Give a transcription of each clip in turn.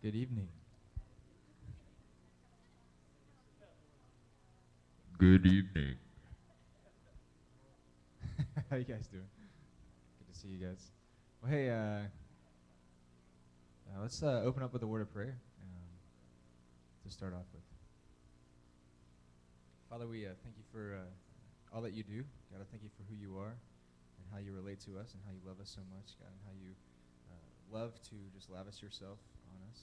Good evening. Good evening. How you guys doing? Good to see you guys. Well, hey, let's open up with a word of prayer to start off with. Father, we thank you for all that you do. God, I thank you for who you are and how you relate to us and how you love us so much, God, and how you love to just lavish yourself on us.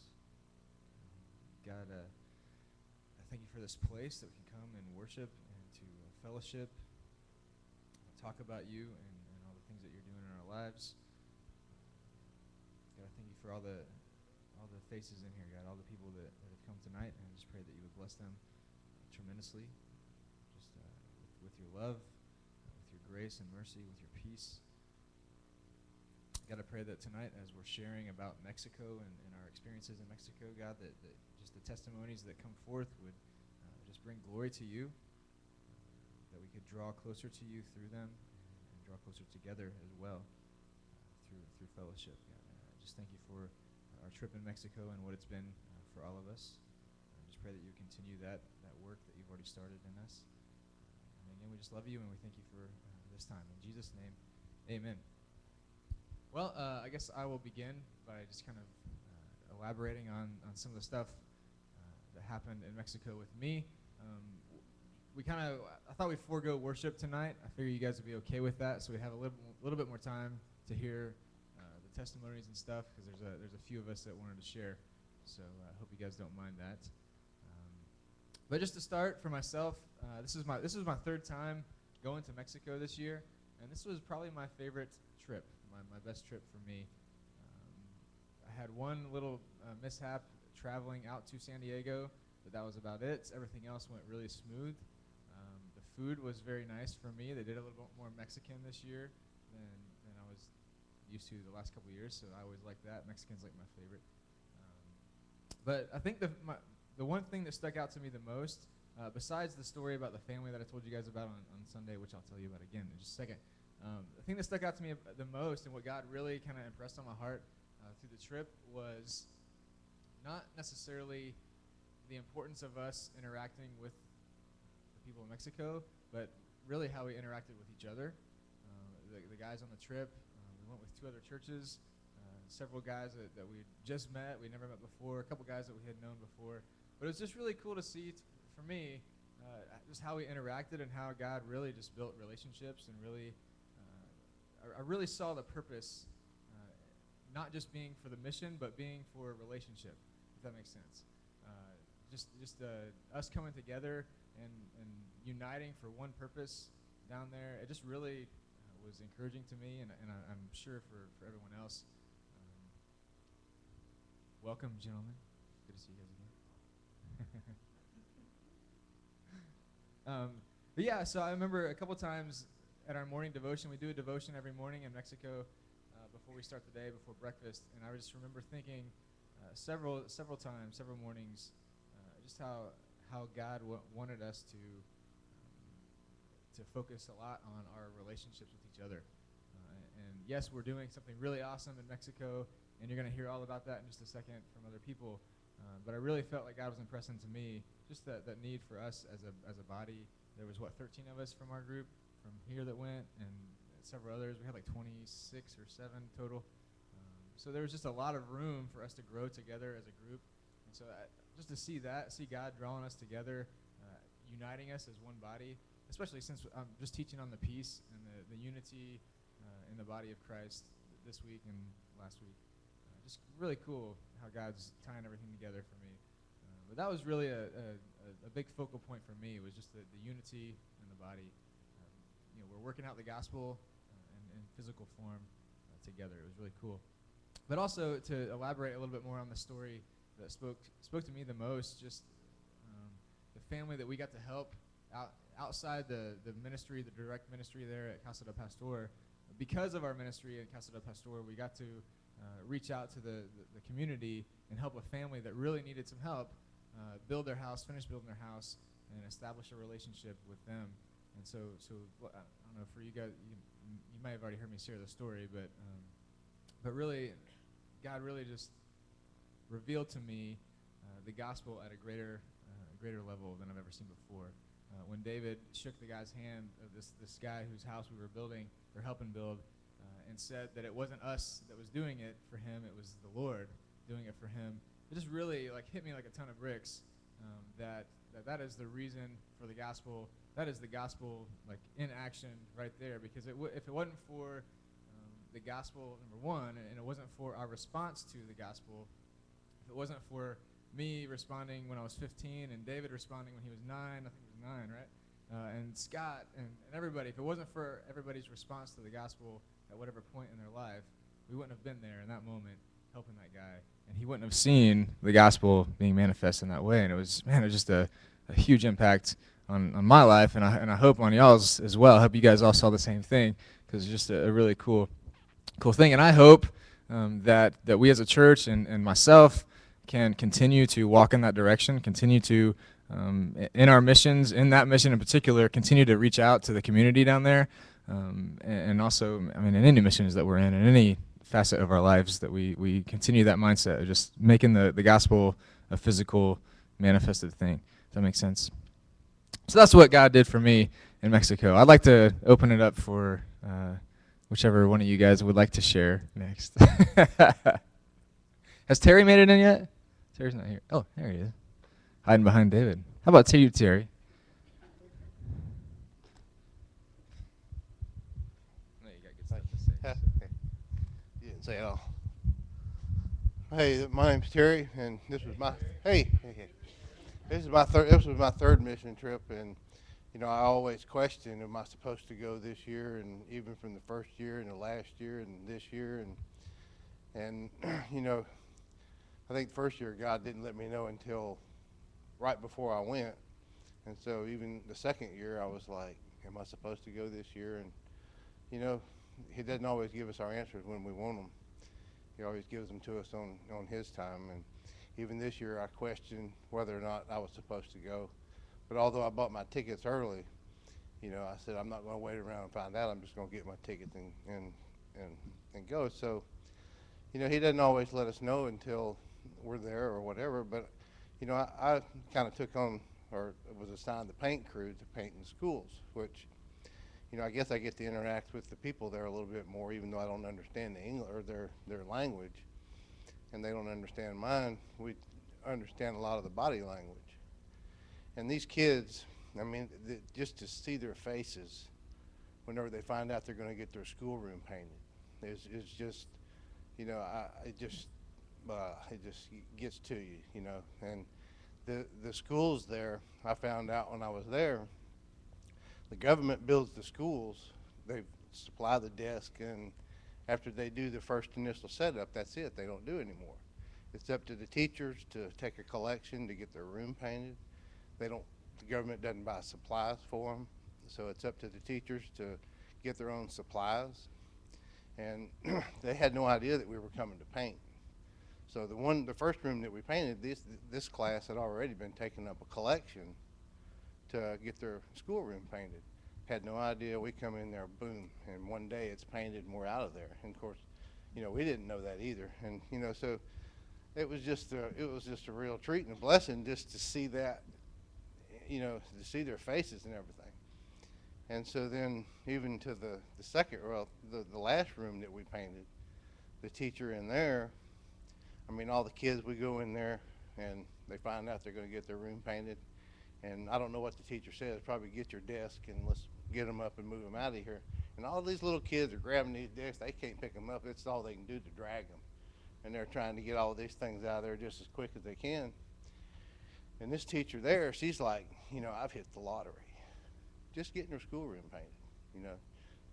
God, I thank you for this place that we can come and worship and to fellowship, talk about you and all the things that you're doing in our lives. God, I thank you for all the faces in here, God, all the people that have come tonight, and I just pray that you would bless them tremendously, just with your love, with your grace and mercy, with your peace. God, I pray that tonight, as we're sharing about Mexico and our experiences in Mexico, God, that just the testimonies that come forth would just bring glory to you, that we could draw closer to you through them and draw closer together as well through fellowship. God, I just thank you for our trip in Mexico and what it's been for all of us. I just pray that you continue that work that you've already started in us. And again, we just love you and we thank you for this time. In Jesus' name, amen. Well, I guess I will begin by just kind of elaborating on some of the stuff that happened in Mexico with me. I thought we'd forego worship tonight. I figure you guys would be okay with that, so we have a little bit more time to hear the testimonies and stuff, because there's a few of us that wanted to share. So I hope you guys don't mind that. But just to start, for myself, this is my third time going to Mexico this year, and this was probably my favorite trip, my best trip for me. I had one little mishap traveling out to San Diego, but that was about it. Everything else went really smooth. The food was very nice for me. They did a little bit more Mexican this year than I was used to the last couple of years, so I always like that. Mexican's like my favorite. But I think the one thing that stuck out to me the most, besides the story about the family that I told you guys about on Sunday, which I'll tell you about again in just a second, the thing that stuck out to me the most and what God really kind of impressed on my heart through the trip was not necessarily the importance of us interacting with the people of Mexico, but really how we interacted with each other. The guys on the trip, we went with two other churches, several guys that we just met, we never met before, a couple guys that we had known before. But it was just really cool to see, for me, just how we interacted and how God really just built relationships and really, I really saw the purpose, not just being for the mission, but being for a relationship, if that makes sense. Just us coming together and uniting for one purpose down there, it just really was encouraging to me, and I'm sure for everyone else. Welcome, gentlemen. Good to see you guys again. But yeah, so I remember a couple times at our morning devotion, we do a devotion every morning in Mexico before we start the day, before breakfast, and I just remember thinking several times, several mornings, just how God wanted us to focus a lot on our relationships with each other. And yes, we're doing something really awesome in Mexico, and you're going to hear all about that in just a second from other people. But I really felt like God was impressing to me just that need for us as a body. There was, 13 of us from our group from here that went, and several others. We had like 26 or 7 total. So there was just a lot of room for us to grow together as a group. And so just to see God drawing us together, uniting us as one body, especially since I'm just teaching on the peace and the unity in the body of Christ this week and last week. Just really cool how God's tying everything together for me. But that was really a big focal point for me, was just the unity in the body. We're working out the gospel in physical form together. It was really cool. But also, to elaborate a little bit more on the story that spoke to me the most, just the family that we got to help outside the ministry, the direct ministry there at Casa del Pastor. Because of our ministry at Casa del Pastor, we got to reach out to the community and help a family that really needed some help build their house, finish building their house, and establish a relationship with them. And so I don't know, for you guys, you might have already heard me share the story, but really, God really just revealed to me the gospel at a greater level than I've ever seen before. When David shook the guy's hand of this guy whose house we were building or helping build, and said that it wasn't us that was doing it for him, it was the Lord doing it for him. It just really hit me like a ton of bricks. That is the reason for the gospel. That is the gospel in action right there. Because if it wasn't for the gospel, number one, and it wasn't for our response to the gospel, if it wasn't for me responding when I was 15 and David responding when he was 9, I think he was 9, right? And Scott and everybody, if it wasn't for everybody's response to the gospel at whatever point in their life, we wouldn't have been there in that moment helping that guy. And he wouldn't have seen the gospel being manifest in that way. And it was just a huge impact on my life, and I hope on y'all's as well. I hope you guys all saw the same thing, because it's just a really cool thing. And I hope that we as a church and myself can continue to walk in that direction, continue to, in our missions, in that mission in particular, continue to reach out to the community down there, and also, in any missions that we're in any facet of our lives, that we continue that mindset of just making the gospel a physical, manifested thing. Does that make sense? So that's what God did for me in Mexico. I'd like to open it up for whichever one of you guys would like to share next. Has Terry made it in yet? Terry's not here. Oh, there he is. Hiding behind David. How about you, Terry? No, you got good stuff to say. You didn't say it all. Hey, my name's Terry, and this was my This was my third mission trip, and I always question, am I supposed to go this year, and even from the first year and the last year and this year, and I think the first year God didn't let me know until right before I went, and so even the second year I was like, am I supposed to go this year? And He doesn't always give us our answers when we want them. He always gives them to us on His time. And even this year I questioned whether or not I was supposed to go. But although I bought my tickets early, I said I'm not going to wait around and find out. I'm just going to get my tickets and go. So, He doesn't always let us know until we're there or whatever. But, I kind of took on, or was assigned the paint crew to paint in schools, which, I guess I get to interact with the people there a little bit more, even though I don't understand the English or their language, and they don't understand mine. We understand a lot of the body language. And these kids, just to see their faces whenever they find out they're going to get their schoolroom painted, is just, it just gets to you, And the schools there, I found out when I was there, the government builds the schools. They supply the desk, and after they do the first initial setup, that's it. They don't do anymore. It's up to the teachers to take a collection to get their room painted. The government doesn't buy supplies for them, so it's up to the teachers to get their own supplies. And they had no idea that we were coming to paint. So the first room that we painted, this class had already been taking up a collection to get their schoolroom painted. Had no idea. We come in there, boom, and one day it's painted and we're out of there. And of course, we didn't know that either. And so it was just a real treat and a blessing just to see that, to see their faces and everything. And so then even to the last room that we painted, the teacher in there, all the kids, we go in there and they find out they're going to get their room painted. And I don't know what the teacher says, probably get your desk and let's get them up and move them out of here. And all these little kids are grabbing these desks. They can't pick them up. It's all they can do to drag them. And they're trying to get all these things out of there just as quick as they can. And this teacher there, she's like, I've hit the lottery. Just getting her schoolroom painted,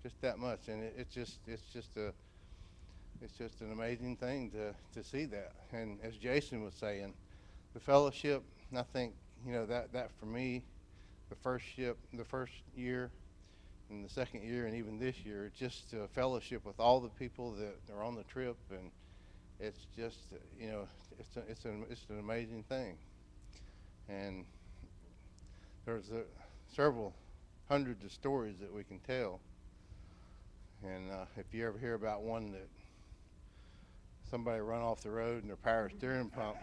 just that much. And it's just an amazing thing to see that. And as Jason was saying, the fellowship, I think, that for me, the first year and the second year and even this year, it's just a fellowship with all the people that are on the trip, and it's just, it's an amazing thing. And there's several hundreds of stories that we can tell. And if you ever hear about one that somebody run off the road and their power steering pump.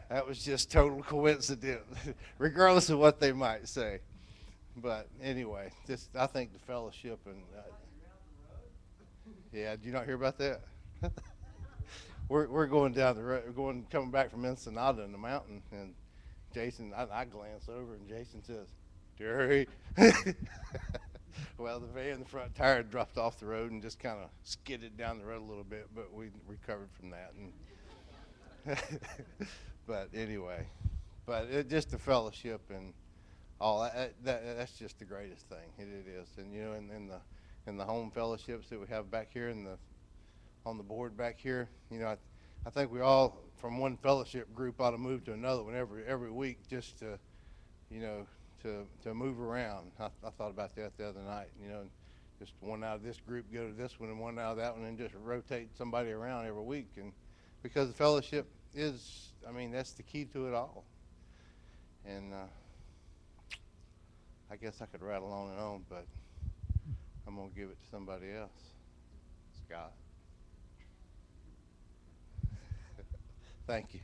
That was just total coincidence, regardless of what they might say. But anyway, just I think the fellowship and yeah, did you not hear about that? We're going down the road. We're coming back from Ensenada in the mountain, and Jason, I glance over, and Jason says, "Terry." Well, the van, the front tire dropped off the road and just kind of skidded down the road a little bit, but we recovered from that. And but anyway, just the fellowship and all that's just the greatest thing. It is, and you know, in the home fellowships that we have back here on the board back here, you know, I think we all from one fellowship group ought to move to another one every week just to, you know, to move around. I thought about that the other night, you know, and just one out of this group go to this one and one out of that one and just rotate somebody around every week. And because the fellowship is, I mean, that's the key to it all. And I guess I could rattle on and on, but I'm going to give it to somebody else. Scott. Thank you.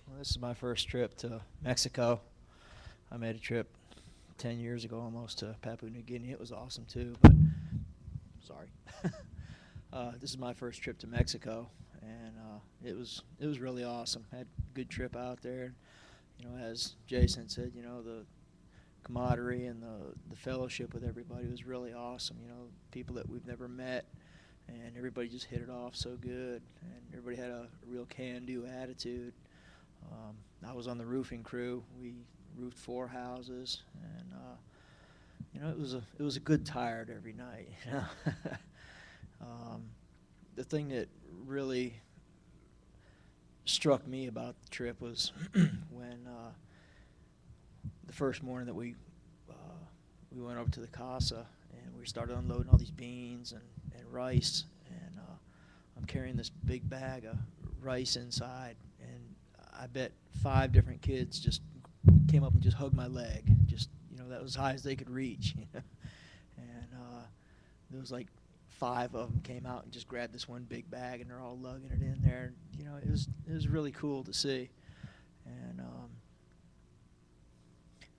Well, this is my first trip to Mexico. I made a trip 10 years ago almost to Papua New Guinea. It was awesome too, but sorry. This is my first trip to Mexico, and it was really awesome. Had a good trip out there. You know, as Jason said, you know, the camaraderie and the fellowship with everybody was really awesome. You know, people that we've never met, and everybody just hit it off so good, and everybody had a real can-do attitude. I was on the roofing crew. We roofed 4 houses, and you know, it was a good tired every night. You know? The thing that really struck me about the trip was when the first morning that we went over to the casa and we started unloading all these beans and rice, and I'm carrying this big bag of rice inside, and I bet 5 different kids just came up and just hugged my leg, just, you know, that was as high as they could reach, you know? And there was like 5 of them came out and just grabbed this one big bag, and they're all lugging it in there. And, you know, it was really cool to see. And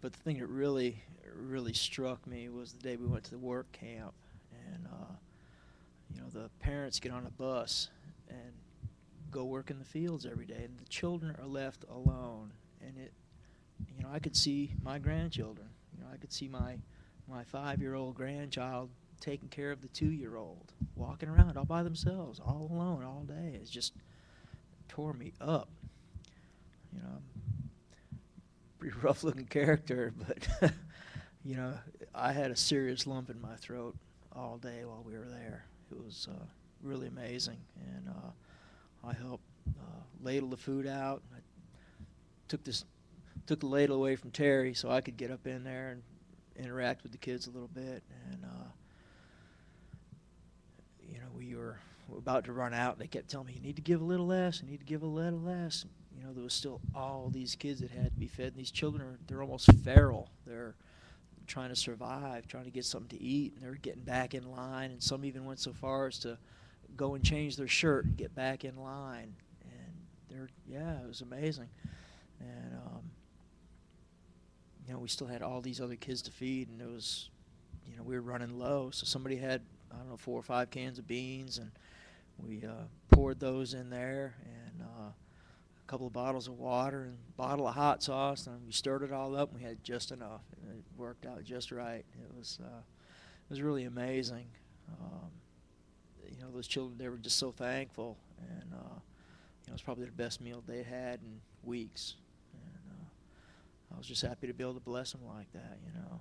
but the thing that really struck me was the day we went to the work camp, and you know, the parents get on a bus and go work in the fields every day, and the children are left alone. And it, you know, I could see my grandchildren. You know, I could see my 5-year-old grandchild taking care of the 2-year-old, walking around all by themselves, all alone, all day. It just tore me up. You know, pretty rough-looking character, but you know, I had a serious lump in my throat all day while we were there. It was really amazing, and I helped ladle the food out. I took the ladle away from Terry so I could get up in there and interact with the kids a little bit. And you know, we were about to run out. They kept telling me, "You need to give a little less. You need to give a little less." You know, there was still all these kids that had to be fed. And these children they're almost feral. They're trying to survive, trying to get something to eat, and they're getting back in line. And some even went so far as to go and change their shirt and get back in line. And it was amazing. And you know, we still had all these other kids to feed, and it was, you know, we were running low. So somebody had, I don't know, 4 or 5 cans of beans, and we poured those in there, and a couple of bottles of water and a bottle of hot sauce, and we stirred it all up, and we had just enough. And it worked out just right. It was really amazing. You know, those children, they were just so thankful, and you know, it was probably the best meal they had in weeks. And I was just happy to be able to bless them like that, you know.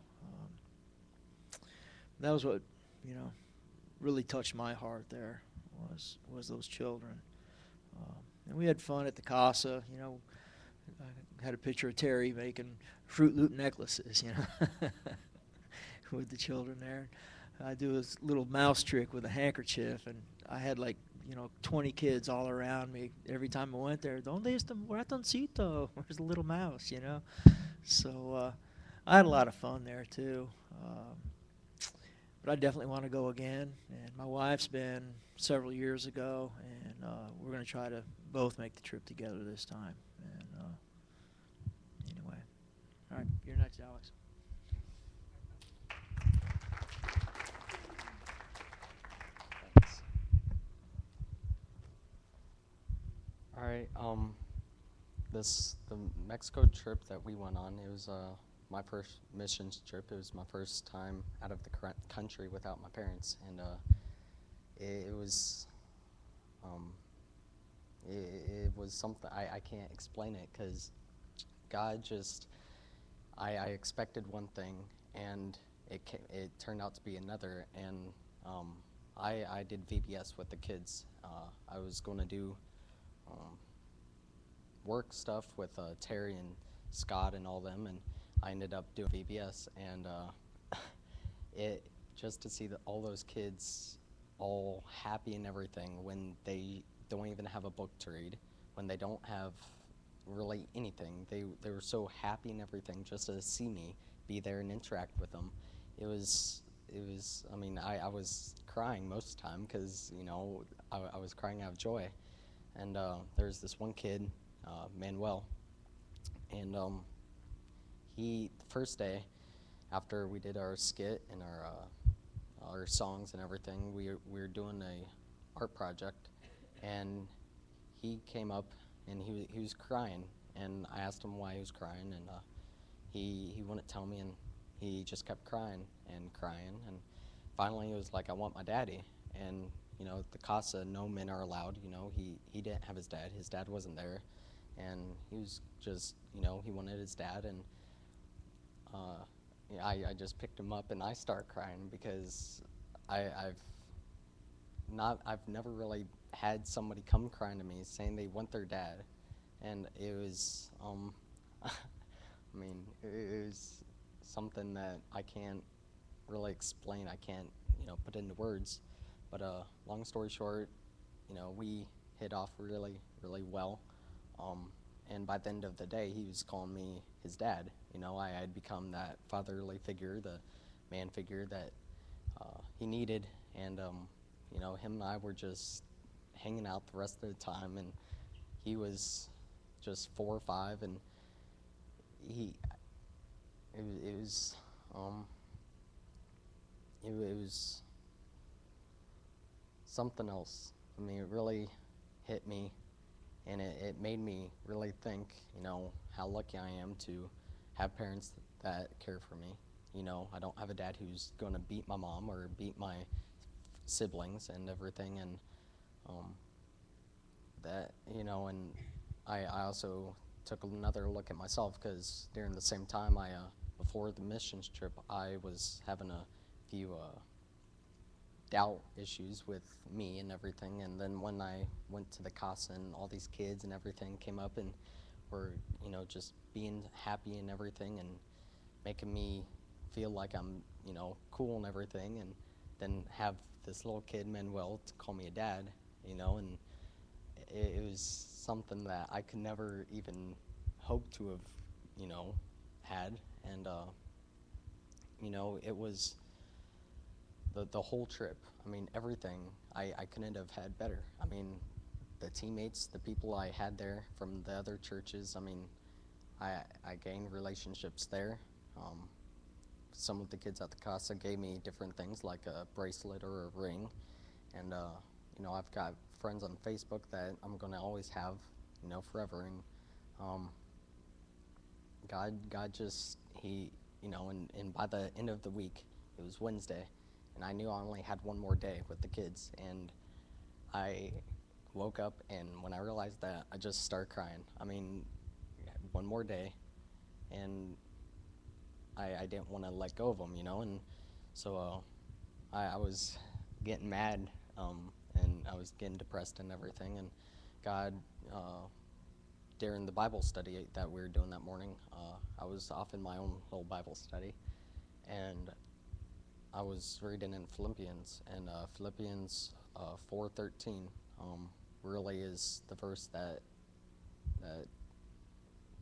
That was what, you know, really touched my heart there, was those children. And we had fun at the casa, you know. I had a picture of Terry making Fruit Loop necklaces, you know, with the children there. I do this little mouse trick with a handkerchief, and I had like, you know, 20 kids all around me every time I went there. "Donde está un ratoncito?" Where's the little mouse, you know? So I had a lot of fun there too. But I definitely want to go again. And my wife's been several years ago, and we're going to try to both make the trip together this time. And anyway, all right, you're next, Alex. Thanks. All right. The Mexico trip that we went on. It was my first missions trip. It was my first time out of the country without my parents, and it was um, it was something I can't explain it because God just I expected one thing and it turned out to be another, and um, I did VBS with the kids. I was going to do um, work stuff with Terry and Scott and all them, and I ended up doing VBS, and it just to see all those kids all happy and everything when they don't even have a book to read, when they don't have really anything. They were so happy and everything just to see me be there and interact with them. It was I mean I was crying most of the time because I was crying out of joy. And there's this one kid, Manuel, and the first day after we did our skit and our songs and everything, we were doing a art project, and he came up and he was crying, and I asked him why he was crying, and he wouldn't tell me, and he just kept crying and crying, and finally he was like, I want my daddy. And the CASA, no men are allowed. He didn't have his dad. His dad wasn't there, and he was just he wanted his dad, and yeah, I just picked him up and I start crying because I've never really had somebody come crying to me saying they want their dad, and it was I mean it was something that I can't really explain. I can't put into words, but long story short, we hit off really really well, and by the end of the day he was calling me his dad. I had become that fatherly figure, the man figure that he needed, and him and I were just hanging out the rest of the time, and he was just 4 or 5, and he it was it was something else. I mean, it really hit me, and it made me really think, how lucky I am to have parents that care for me. I don't have a dad who's going to beat my mom or beat my siblings and everything, and and I also took another look at myself because during the same time, before the missions trip, I was having a few doubt issues with me and everything, and then when I went to the casa and all these kids and everything came up and were just being happy and everything and making me feel like I'm cool and everything, and then have this little kid Manuel to call me a dad, and it was something that I could never even hope to have had, and it was the whole trip. I mean, everything I couldn't have had better. I mean, the teammates, the people I had there from the other churches, I mean, I gained relationships there. Some of the kids at the casa gave me different things like a bracelet or a ring, and I've got friends on Facebook that I'm going to always have, forever. And God just and by the end of the week, it was Wednesday, and I knew I only had one more day with the kids, and I woke up, and when I realized that, I just started crying. I mean, one more day, and I didn't want to let go of them, and so I was getting mad, and I was getting depressed and everything, and God, during the Bible study that we were doing that morning, I was off in my own little Bible study, and I was reading in Philippians, and Philippians 4:13 really is the verse that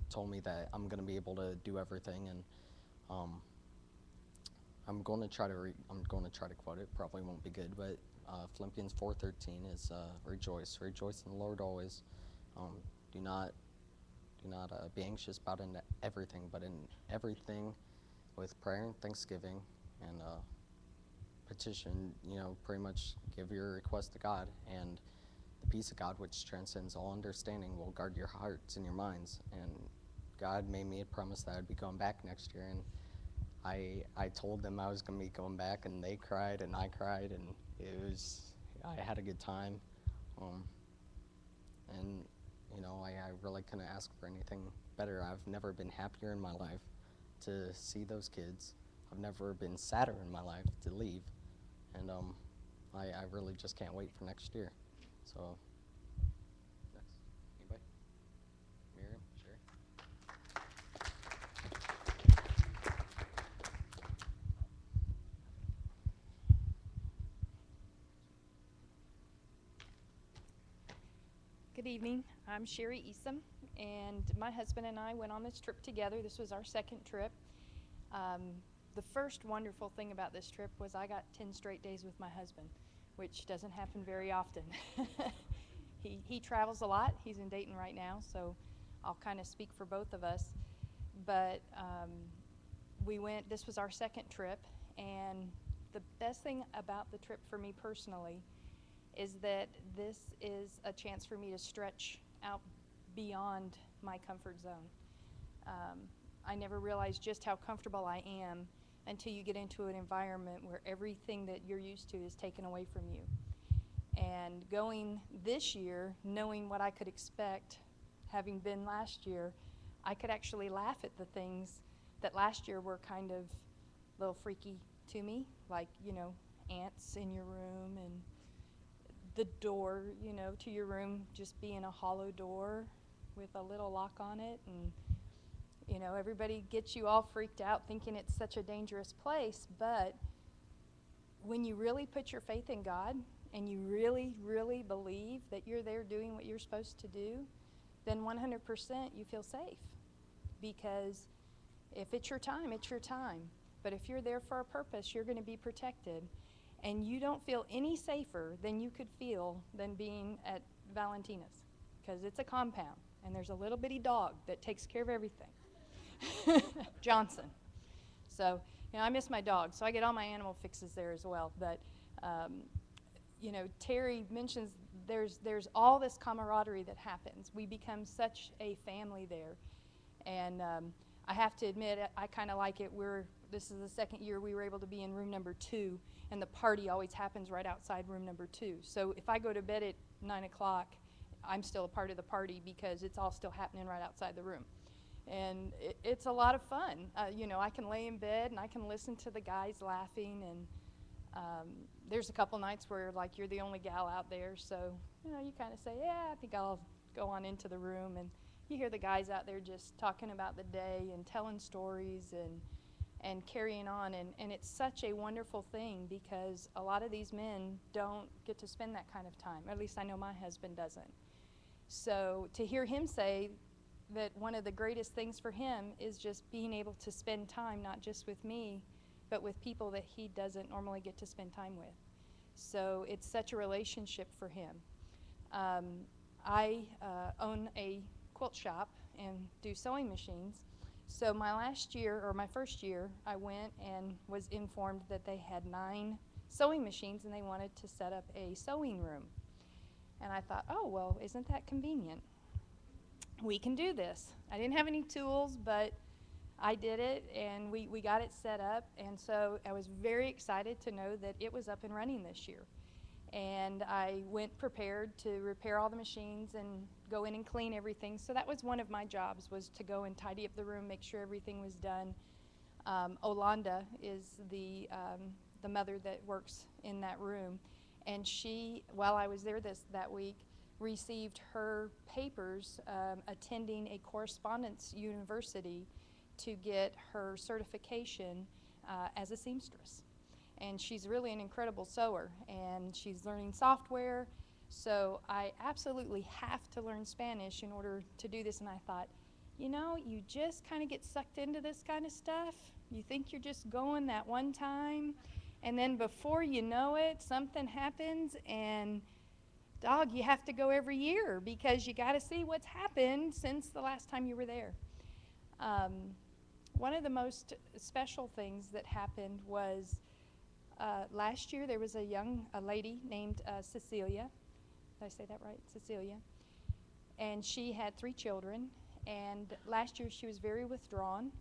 told me that I'm going to be able to do everything, and Um, I'm going to try to quote it. Probably won't be good, but Philippians 4:13 is rejoice in the Lord always. Um, do not be anxious about everything, but in everything with prayer and thanksgiving and petition, pretty much give your request to God, and the peace of God, which transcends all understanding, will guard your hearts and your minds. And God made me a promise that I'd be going back next year, and I told them I was going to be going back, and they cried, and I cried, and I had a good time. Um, and, I really couldn't ask for anything better. I've never been happier in my life to see those kids. I've never been sadder in my life to leave. And I really just can't wait for next year. So, next. Anybody? Miriam? Sherry? Good evening. I'm Sherry Easom, and my husband and I went on this trip together. This was our second trip. The first wonderful thing about this trip was I got 10 straight days with my husband, which doesn't happen very often. He travels a lot. He's in Dayton right now, so I'll kind of speak for both of us. But this was our second trip, and the best thing about the trip for me personally is that this is a chance for me to stretch out beyond my comfort zone. I never realized just how comfortable I am until you get into an environment where everything that you're used to is taken away from you. And going this year, knowing what I could expect, having been last year, I could actually laugh at the things that last year were kind of a little freaky to me, like, ants in your room and the door, to your room just being a hollow door with a little lock on it. And, everybody gets you all freaked out thinking it's such a dangerous place. But when you really put your faith in God and you really, really believe that you're there doing what you're supposed to do, then 100% you feel safe. Because if it's your time, it's your time. But if you're there for a purpose, you're going to be protected. And you don't feel any safer than you could feel than being at Valentina's, because it's a compound, and there's a little bitty dog that takes care of everything. Johnson. So, I miss my dog, so I get all my animal fixes there as well. But, Terry mentions there's all this camaraderie that happens. We become such a family there. And I have to admit, I kind of like it. This is the second year we were able to be in room number 2, and the party always happens right outside room number 2. So if I go to bed at 9 o'clock, I'm still a part of the party because it's all still happening right outside the room. And it's a lot of fun. I can lay in bed and I can listen to the guys laughing, and there's a couple nights where, like, you're the only gal out there, so, you kind of say, yeah, I think I'll go on into the room, and you hear the guys out there just talking about the day and telling stories and carrying on, and it's such a wonderful thing because a lot of these men don't get to spend that kind of time. Or at least I know my husband doesn't. So to hear him say that one of the greatest things for him is just being able to spend time not just with me, but with people that he doesn't normally get to spend time with. So it's such a relationship for him. I own a quilt shop and do sewing machines. So my first year, I went and was informed that they had 9 sewing machines and they wanted to set up a sewing room. And I thought, oh, well, isn't that convenient? We can do this. I didn't have any tools, but I did it, and we got it set up. And so I was very excited to know that it was up and running this year. And I went prepared to repair all the machines and go in and clean everything. So that was one of my jobs, was to go and tidy up the room, make sure everything was done. Olanda is the mother that works in that room. And she, while I was there that week, received her papers attending a correspondence university to get her certification as a seamstress. And she's really an incredible sewer, and she's learning software. So I absolutely have to learn Spanish in order to do this. And I thought, you know, you just kind of get sucked into this kind of stuff. You think you're just going that one time, and then before you know it, something happens, and dog, you have to go every year because you got to see what's happened since the last time you were there. Um, One of the most special things that happened was last year there was a lady named Cecilia. Did I say that right? Cecilia. And she had 3 children. And last year she was very withdrawn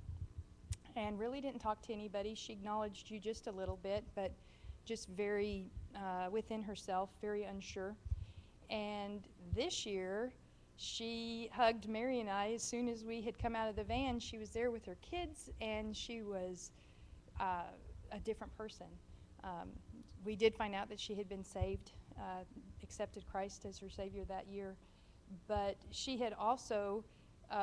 and really didn't talk to anybody. She acknowledged you just a little bit, but just very within herself, very unsure. And this year, she hugged Mary and I as soon as we had come out of the van. She was there with her kids, and she was a different person. We did find out that she had been saved, accepted Christ as her Savior that year. But she had also,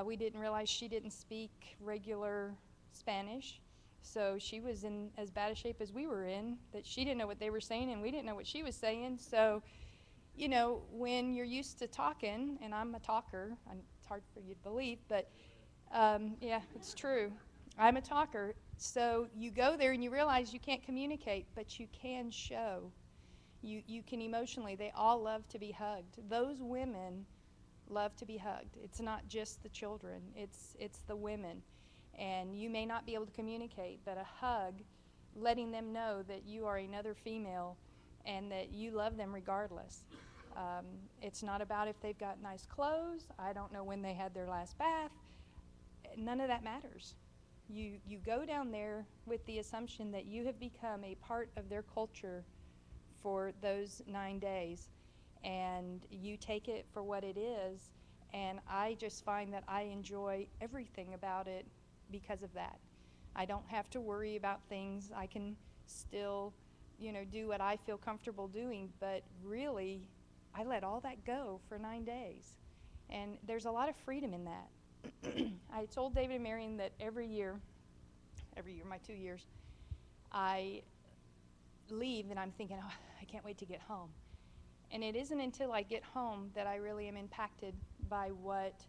we didn't realize she didn't speak regular Spanish. So she was in as bad a shape as we were in, that she didn't know what they were saying, and we didn't know what she was saying. So, you know, when you're used to talking, and I'm a talker, it's hard for you to believe, but yeah, it's true. I'm a talker. So you go there and you realize you can't communicate, but you can show. You can emotionally. They all love to be hugged. Those women love to be hugged. It's not just the children. It's the women. And you may not be able to communicate, but a hug, letting them know that you are another female and that you love them regardless. It's not about if they've got nice clothes. I don't know when they had their last bath. None of that matters. You go down there with the assumption that you have become a part of their culture for those 9 days, and you take it for what it is. And I just find that I enjoy everything about it because of that. I don't have to worry about things. I can still, you know, do what I feel comfortable doing, but really, I let all that go for 9 days. And there's a lot of freedom in that. I told David and Marion that every year, my 2 years, I leave and I'm thinking, oh, I can't wait to get home. And it isn't until I get home that I really am impacted by what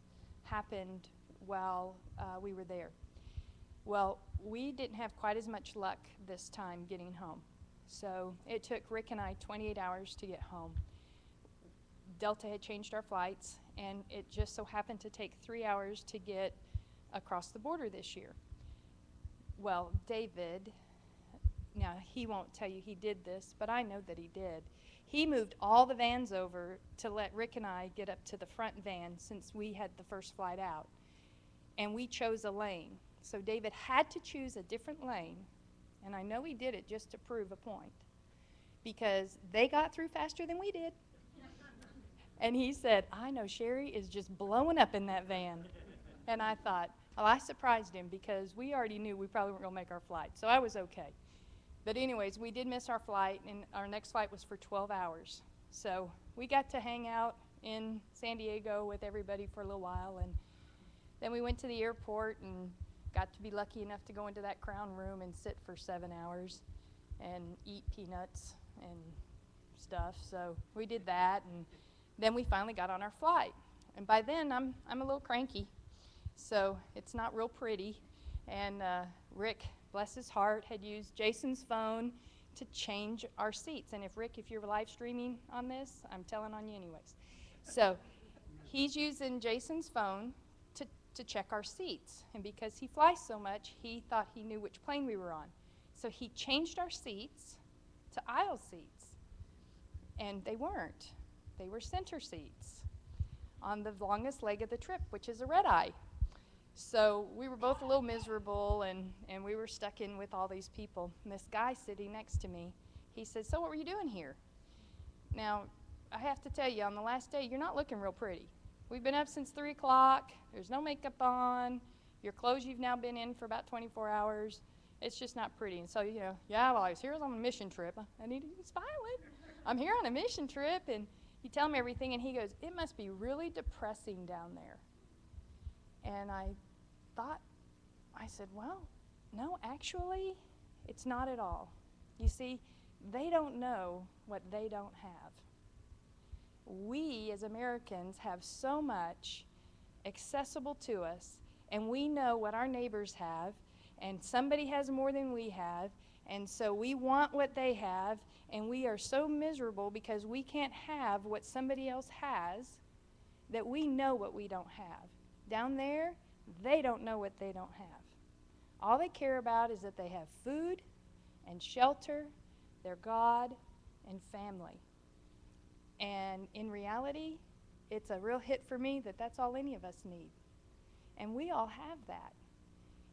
happened while we were there. Well, we didn't have quite as much luck this time getting home. So it took Rick and I 28 hours to get home. Delta had changed our flights, and it just so happened to take 3 hours to get across the border this year. Well, David, now he won't tell you he did this, but I know that he did. He moved all the vans over to let Rick and I get up to the front van since we had the first flight out. And we chose a lane. So David had to choose a different lane, and I know he did it just to prove a point, because they got through faster than we did. And he said, I know Sherry is just blowing up in that van. And I thought, well, I surprised him because we already knew we probably weren't going to make our flight, so I was okay. But anyways, we did miss our flight, and our next flight was for 12 hours. So we got to hang out in San Diego with everybody for a little while, and then we went to the airport and got to be lucky enough to go into that crown room and sit for 7 hours and eat peanuts and stuff. So we did that, and then we finally got on our flight. And by then, I'm a little cranky, so it's not real pretty. And Rick, bless his heart, had used Jason's phone to change our seats. And if you're live streaming on this, I'm telling on you anyways. So he's using Jason's phone to check our seats. And because he flies so much, he thought he knew which plane we were on. So he changed our seats to aisle seats. And they weren't. They were center seats on the longest leg of the trip, which is a red eye. So we were both a little miserable, and we were stuck in with all these people. And this guy sitting next to me, he said, so what were you doing here? Now, I have to tell you, on the last day, you're not looking real pretty. We've been up since 3 o'clock. There's no makeup on. Your clothes you've now been in for about 24 hours. It's just not pretty. And so, you know, yeah, well, I was here on a mission trip. I need to be smiling. I'm here on a mission trip, and you tell him everything, and he goes, it must be really depressing down there. And I said, well, no, actually, it's not at all. You see, they don't know what they don't have. We, as Americans, have so much accessible to us and we know what our neighbors have, and somebody has more than we have, and so we want what they have, and we are so miserable because we can't have what somebody else has, that we know what we don't have. Down there, they don't know what they don't have. All they care about is that they have food and shelter, their God, and family. And in reality, it's a real hit for me that that's all any of us need. And we all have that.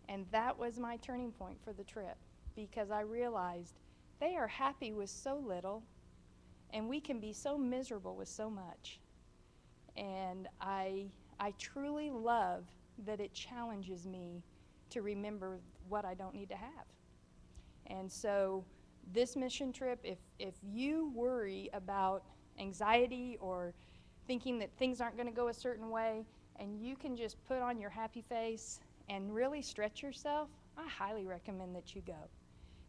And that was my turning point for the trip, because I realized they are happy with so little, and we can be so miserable with so much. And I truly love that it challenges me to remember what I don't need to have. And so this mission trip, if you worry about anxiety or thinking that things aren't going to go a certain way, and you can just put on your happy face and really stretch yourself, I highly recommend that you go,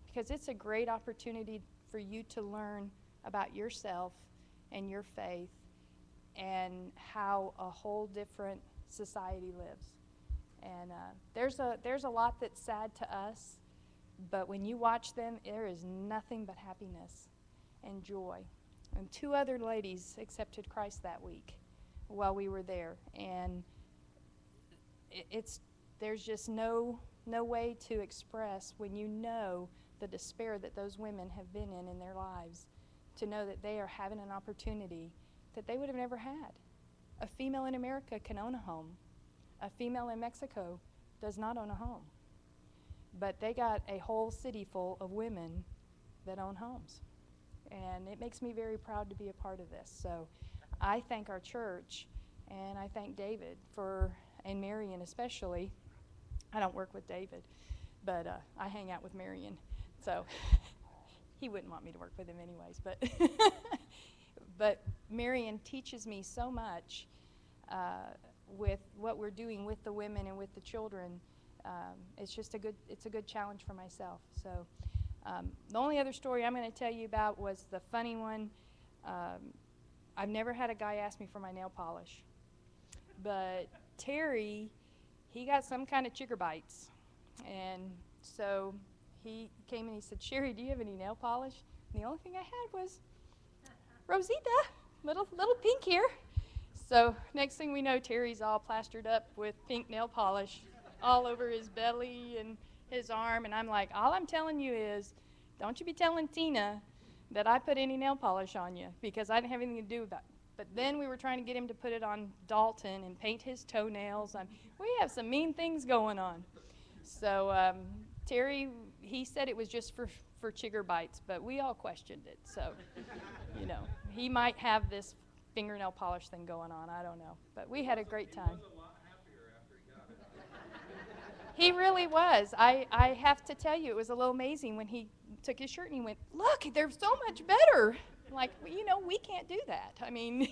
because it's a great opportunity for you to learn about yourself and your faith and how a whole different society lives. And there's a lot that's sad to us, but when you watch them, there is nothing but happiness and joy. And 2 other ladies accepted Christ that week while we were there, and there's just no way to express when you know the despair that those women have been in their lives, to know that they are having an opportunity that they would have never had. A female in America can own a home. A female in Mexico does not own a home. But they got a whole city full of women that own homes. And it makes me very proud to be a part of this. So I thank our church, and I thank David and Marion especially. I don't work with David, but I hang out with Marion. So he wouldn't want me to work with him anyways. But Marion teaches me so much with what we're doing with the women and with the children. It's a good challenge for myself. So the only other story I'm going to tell you about was the funny one. I've never had a guy ask me for my nail polish, but Terry, he got some kind of chigger bites, and so he came and he said, "Sherry, do you have any nail polish?" And the only thing I had was Rosita, little pink here. So next thing we know, Terry's all plastered up with pink nail polish all over his belly and his arm, and I'm like, all I'm telling you is, don't you be telling Tina that I put any nail polish on you, because I didn't have anything to do with that. But then we were trying to get him to put it on Dalton and paint his toenails. We have some mean things going on. So Terry, he said it was just for chigger bites, but we all questioned it. So, he might have this fingernail polish thing going on. I don't know. But we had a great time. He was a lot happier after he got it. He really was. I have to tell you, it was a little amazing when he took his shirt and he went, "Look, they're so much better." Like, we can't do that. I mean,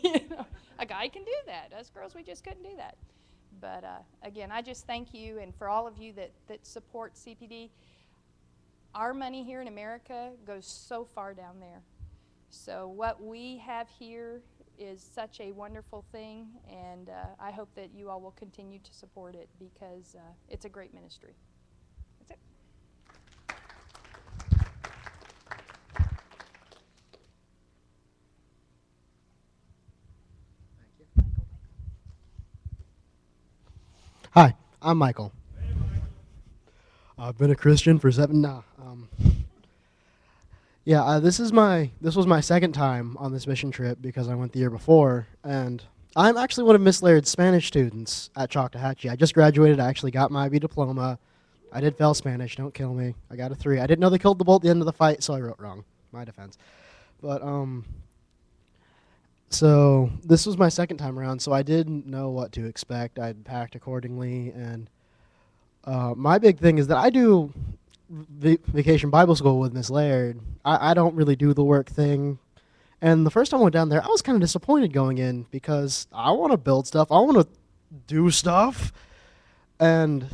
a guy can do that. Us girls, we just couldn't do that. But again, I just thank you, and for all of you that support CPD. Our money here in America goes so far down there. So what we have here is such a wonderful thing, and I hope that you all will continue to support it, because it's a great ministry. That's it. Hi, I'm Michael. I've been a Christian for 7 now. This was my second time on this mission trip, because I went the year before, and I'm actually one of Miss Laird's Spanish students at Choctawhatchee. I just graduated. I actually got my IB diploma. I did fail Spanish. Don't kill me. I got a 3. I didn't know they killed the bull at the end of the fight, so I wrote wrong. My defense. But so this was my second time around, so I didn't know what to expect. I'd packed accordingly, and my big thing is that I do vacation Bible school with Miss Laird. I don't really do the work thing. And the first time I went down there, I was kind of disappointed going in, because I want to build stuff. I want to do stuff. And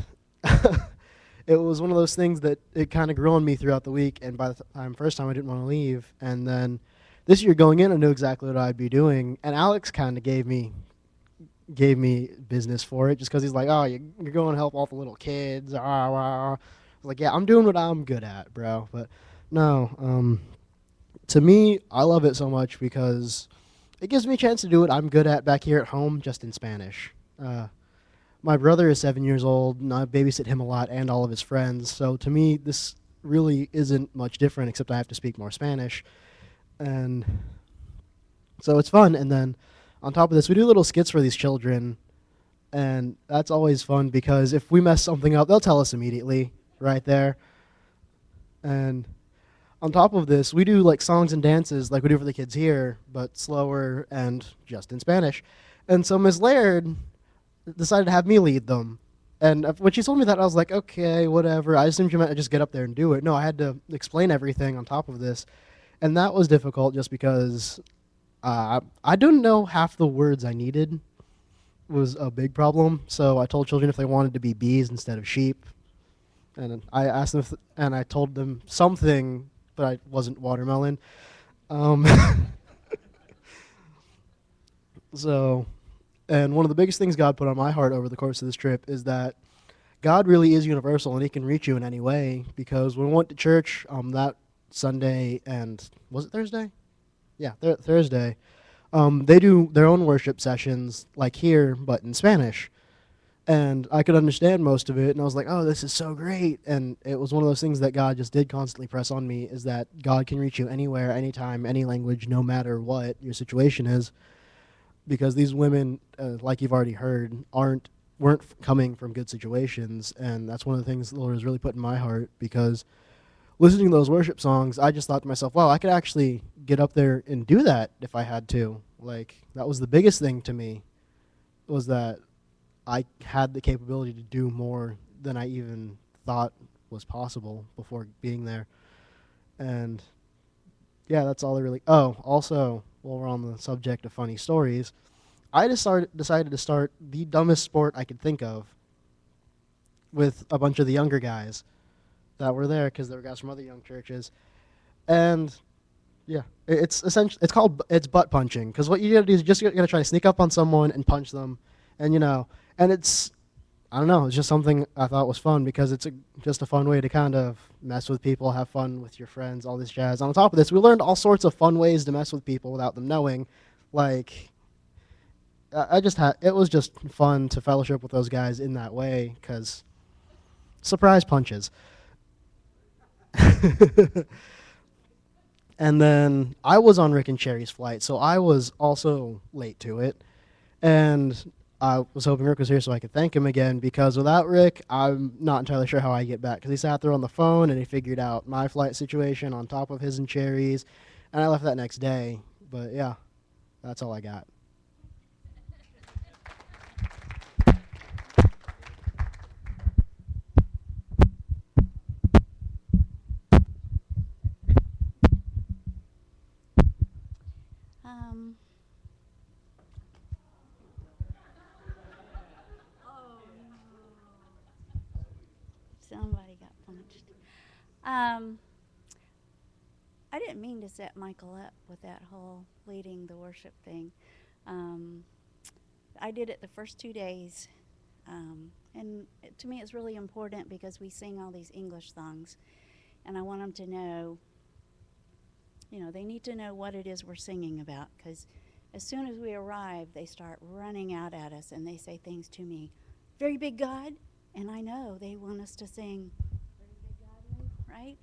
it was one of those things that it kind of grew on me throughout the week. And by the first time, I didn't want to leave. And then this year going in, I knew exactly what I'd be doing. And Alex kind of gave me gave me business for it just because he's like, oh, you're going to help all the little kids. Ah, ah. I was like, yeah, I'm doing what I'm good at, bro. But no, to me, I love it so much because it gives me a chance to do what I'm good at back here at home, just in Spanish. My brother is 7 years old, and I babysit him a lot and all of his friends. So to me, this really isn't much different, except I have to speak more Spanish. And so it's fun. And then on top of this, we do little skits for these children. And that's always fun because if we mess something up, they'll tell us immediately right there. And on top of this, we do like songs and dances like we do for the kids here, but slower and just in Spanish. And so Ms. Laird decided to have me lead them. And when she told me that, I was like, okay, whatever. I assumed you meant to just get up there and do it. No, I had to explain everything on top of this. And that was difficult just because I didn't know half the words I needed was a big problem. So I told children if they wanted to be bees instead of sheep. And I asked them, and I told them something, but I wasn't watermelon. Um, so, and one of the biggest things God put on my heart over the course of this trip is that God really is universal and he can reach you in any way. Because when we went to church that Sunday, and was it Thursday? Yeah, Thursday. They do their own worship sessions like here, but in Spanish. And I could understand most of it, and I was like, oh, this is so great. And it was one of those things that God just did constantly press on me, is that God can reach you anywhere, anytime, any language, no matter what your situation is. Because these women, like you've already heard, weren't coming from good situations. And that's one of the things the Lord has really put in my heart, because listening to those worship songs, I just thought to myself, wow, I could actually get up there and do that if I had to. Like, that was the biggest thing to me, was that I had the capability to do more than I even thought was possible before being there. And yeah, that's all I really. Oh, also, while we're on the subject of funny stories, I decided to start the dumbest sport I could think of with a bunch of the younger guys that were there, because there were guys from other young churches. And yeah, it's essentially it's butt punching, because what you gotta do is just gotta try to sneak up on someone and punch them, and and it's, I don't know, it's just something I thought was fun, because it's just a fun way to kind of mess with people, have fun with your friends, all this jazz. On top of this, we learned all sorts of fun ways to mess with people without them knowing. Like, it was just fun to fellowship with those guys in that way, because surprise punches. And then I was on Rick and Cherry's flight, so I was also late to it. And I was hoping Rick was here so I could thank him again, because without Rick, I'm not entirely sure how I get back. Because he sat there on the phone and he figured out my flight situation on top of his and Cherry's, and I left that next day. But yeah, that's all I got. Um, Somebody got punched. Um, I didn't mean to set Michael up with that whole leading the worship thing. Um, I did it the first 2 days. And to me, it's really important because we sing all these English songs. And I want them to know, they need to know what it is we're singing about. Because as soon as we arrive, they start running out at us and they say things to me, very big God. And I know they want us to sing, very big God move, right?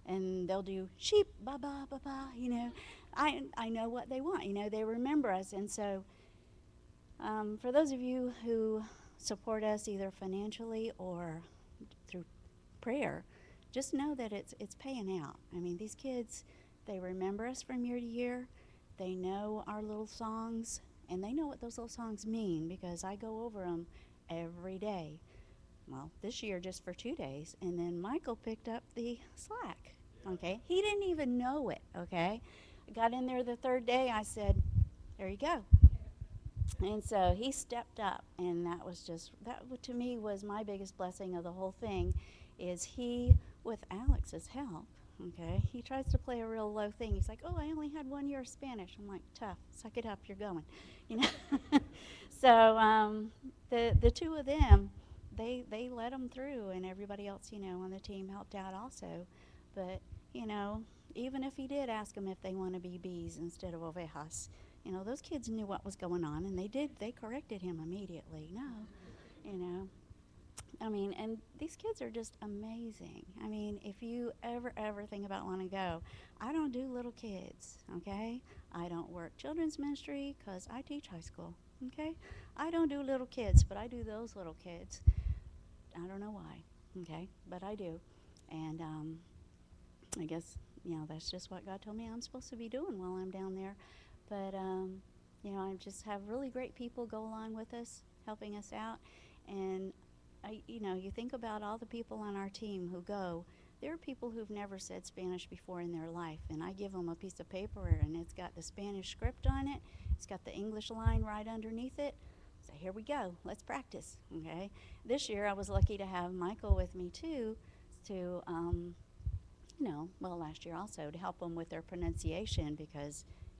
And they'll do sheep, ba ba ba ba, I know what they want, they remember us. And so for those of you who support us either financially or through prayer, just know that it's paying out. I mean, these kids, they remember us from year to year. They know our little songs, and they know what those little songs mean because I go over them every day. Well, this year just for 2 days, and then Michael picked up the slack, okay? He didn't even know it, okay? I got in there the third day, I said, there you go. And so he stepped up, and that to me was my biggest blessing of the whole thing, is he, with Alex's help, okay, he tries to play a real low thing. He's like, oh, I only had 1 year of Spanish. I'm like, tough, suck it up, you're going, So the two of them, they let them through, and everybody else, on the team helped out also. But you know, even if he did ask them if they want to be bees instead of ovejas, those kids knew what was going on, and they did. They corrected him immediately. No, you know. I mean, and these kids are just amazing. I mean, if you ever think about wanting to go, I don't do little kids, okay? I don't work children's ministry because I teach high school, okay? I don't do little kids, but I do those little kids. I don't know why, okay? But I do. And I guess, that's just what God told me I'm supposed to be doing while I'm down there. But, I just have really great people go along with us, helping us out. And you think about all the people on our team who go. There are people who've never said Spanish before in their life, and I give them a piece of paper, and it's got the Spanish script on it. It's got the English line right underneath it. So here we go. Let's practice, okay? This year I was lucky to have Michael with me too, to, last year also to help them with their pronunciation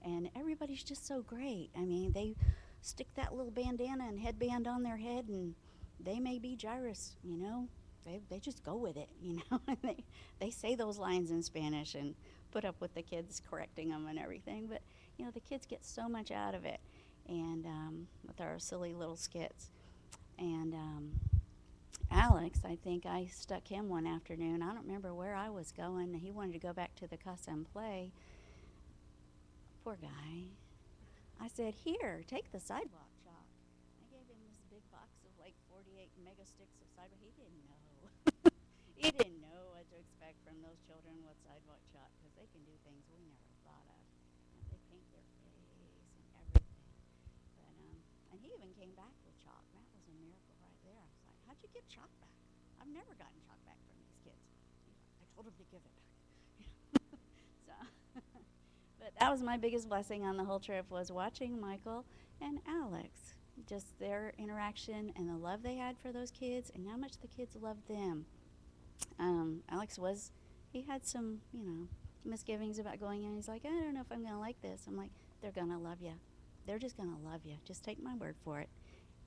and everybody's just so great. I mean, they stick that little bandana and headband on their head, and they may be gyrus, They just go with it, they say those lines in Spanish and put up with the kids correcting them and everything. But, the kids get so much out of it, and with our silly little skits. And Alex, I think I stuck him one afternoon. I don't remember where I was going. He wanted to go back to the casa and play. Poor guy. I said, here, take the sidewalk chalk. I gave him this big box of like 48 mega sticks of sidewalk. He didn't know. He didn't know what to expect from those children with sidewalk chalk, because they can do things we never thought of. They paint their face and everything. But and he even came back with chalk. That was a miracle right there. I was like, how'd you get chalk back? I've never gotten chalk back from these kids. I told him to give it back. So, but that was my biggest blessing on the whole trip, was watching Michael and Alex, just their interaction and the love they had for those kids and how much the kids loved them. Alex he had some, misgivings about going in. He's like, I don't know if I'm going to like this. I'm like, they're going to love you. They're just going to love you. Just take my word for it.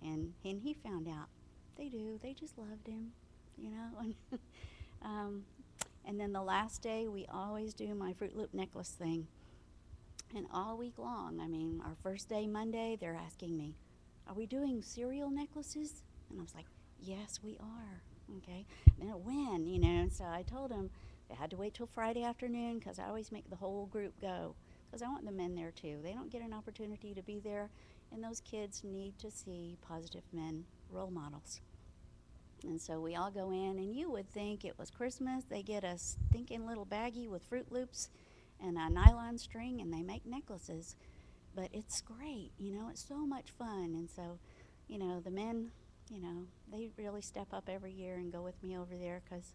And he found out. They do. They just loved him, And then the last day, we always do my Fruit Loop necklace thing. And all week long, our first day, Monday, they're asking me, are we doing cereal necklaces? And I was like, yes, we are. Okay. Then when, so I told them they had to wait till Friday afternoon, because I always make the whole group go, because I want the men there too. They don't get an opportunity to be there, and those kids need to see positive men role models. And so we all go in, and you would think it was Christmas. They get a stinking little baggie with Fruit Loops and a nylon string, and they make necklaces. But it's great, it's so much fun. And so, the men, they really step up every year and go with me over there, because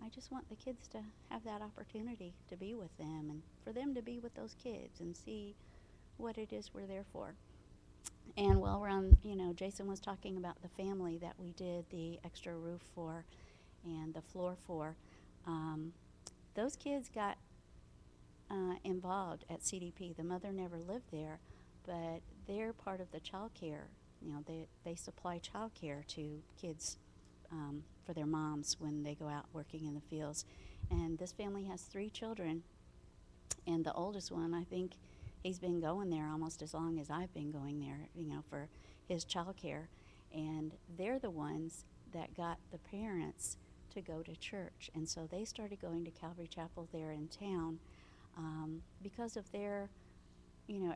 I just want the kids to have that opportunity to be with them, and for them to be with those kids and see what it is we're there for. And while we're on, Jason was talking about the family that we did the extra roof for and the floor for. Those kids got involved at CDP. The mother never lived there, but they're part of the child care. They supply child care to kids for their moms when they go out working in the fields. And this family has 3 children, and the oldest one, I think he's been going there almost as long as I've been going there, for his child care. And they're the ones that got the parents to go to church. And so they started going to Calvary Chapel there in town because of their,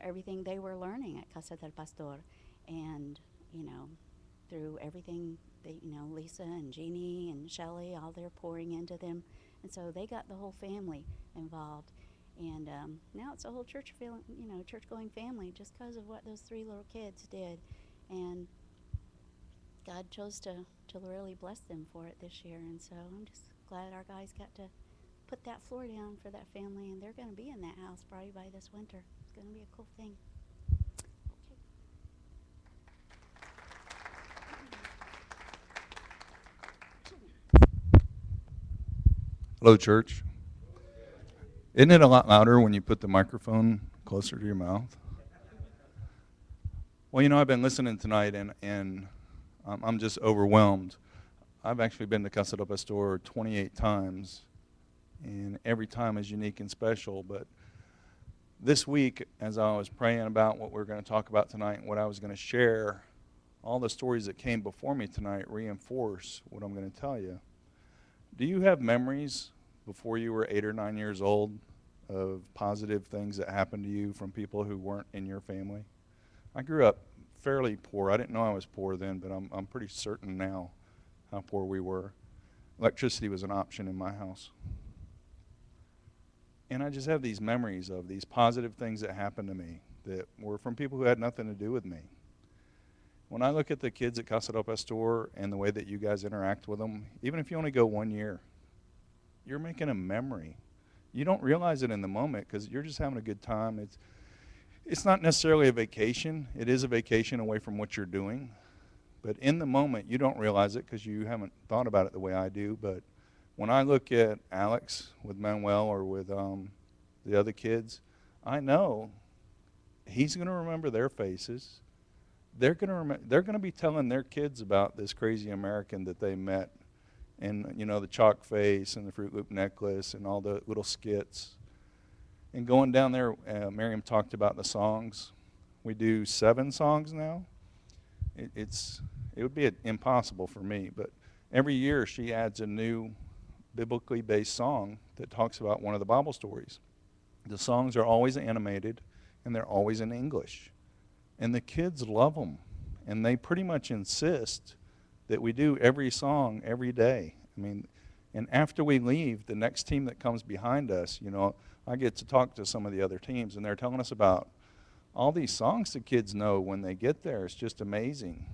everything they were learning at Casa del Pastor. And, through everything, Lisa and Jeannie and Shelley, all they're pouring into them. And so they got the whole family involved. And now it's a whole church-going family, just because of what those 3 little kids did. And God chose to really bless them for it this year. And so I'm just glad our guys got to put that floor down for that family, and they're going to be in that house probably by this winter. It's going to be a cool thing. Hello, church. Isn't it a lot louder when you put the microphone closer to your mouth? Well, you know, I've been listening tonight, and I'm just overwhelmed. I've actually been to Casa del Pastor 28 times, and every time is unique and special. But this week, as I was praying about what we're going to talk about tonight and what I was going to share, all the stories that came before me tonight reinforce what I'm going to tell you. Do you have memories before you were 8 or 9 years old of positive things that happened to you from people who weren't in your family? I grew up fairly poor. I didn't know I was poor then, but I'm pretty certain now how poor we were. Electricity was an option in my house. And I just have these memories of these positive things that happened to me that were from people who had nothing to do with me. When I look at the kids at Casa del Pastor and the way that you guys interact with them, even if you only go 1 year, you're making a memory. You don't realize it in the moment because you're just having a good time. It's not necessarily a vacation. It is a vacation away from what you're doing. But in the moment, you don't realize it because you haven't thought about it the way I do. But when I look at Alex with Manuel or with the other kids, I know he's going to remember their faces. They're going to be telling their kids about this crazy American that they met, and you know, the chalk face and the Fruit Loop necklace and all the little skits. And going down there, Miriam talked about the songs. We do 7 songs now. It would be impossible for me, but every year she adds a new biblically based song that talks about one of the Bible stories. The songs are always animated, and they're always in English. And the kids love them, and they pretty much insist that we do every song every day. I mean, and after we leave, the next team that comes behind us, you know, I get to talk to some of the other teams, and they're telling us about all these songs the kids know when they get there. It's just amazing.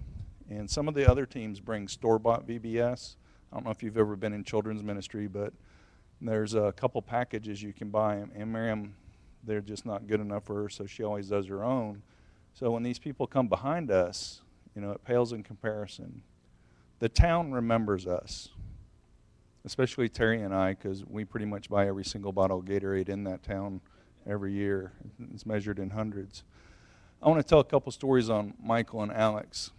And some of the other teams bring store-bought VBS. I don't know if you've ever been in children's ministry, but there's a couple packages you can buy. And Miriam, they're just not good enough for her, so she always does her own. So when these people come behind us, you know, it pales in comparison. The town remembers us, especially Terry and I, because we pretty much buy every single bottle of Gatorade in that town every year. It's measured in hundreds. I want to tell a couple stories on Michael and Alex.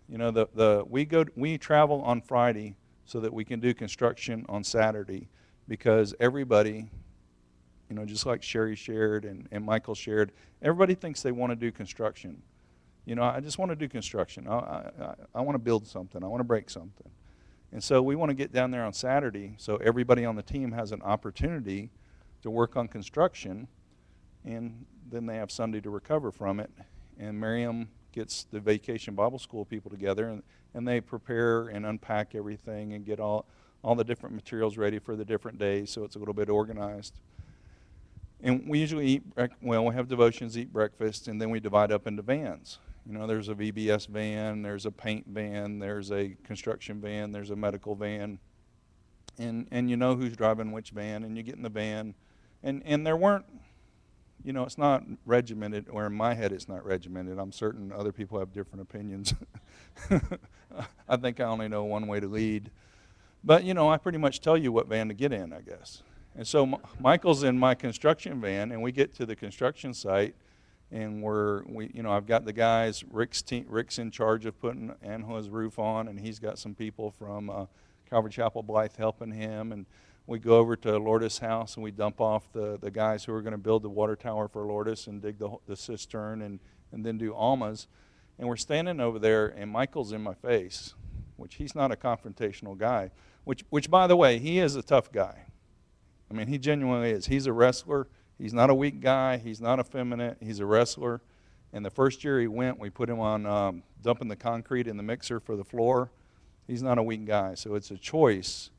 You know, we travel on Friday so that we can do construction on Saturday, because everybody, you know, just like Sherry shared and Michael shared, everybody thinks they want to do construction. You know, I just want to do construction. I want to build something. I want to break something. And so we want to get down there on Saturday so everybody on the team has an opportunity to work on construction, and then they have Sunday to recover from it. And Miriam gets the Vacation Bible School people together, and they prepare and unpack everything and get all the different materials ready for the different days, so it's a little bit organized. And we usually we have devotions, eat breakfast, and then we divide up into vans. You know, there's a VBS van, there's a paint van, there's a construction van, there's a medical van. And you know who's driving which van, and you get in the van. And there weren't, you know, it's not regimented, or in my head it's not regimented. I'm certain other people have different opinions. I think I only know one way to lead. But, you know, I pretty much tell you what van to get in, I guess. And so Michael's in my construction van, and we get to the construction site, and I've got the guys. Rick's in charge of putting Angela's roof on, and he's got some people from Calvary Chapel Blythe helping him. And we go over to Lourdes' house, and we dump off the guys who are going to build the water tower for Lourdes and dig the cistern and then do Alma's. And we're standing over there, and Michael's in my face, which he's not a confrontational guy, which by the way, he is a tough guy. I mean, he genuinely is. He's a wrestler. He's not a weak guy. He's not effeminate. He's a wrestler. And the first year he went, we put him on dumping the concrete in the mixer for the floor. He's not a weak guy. So it's a choice.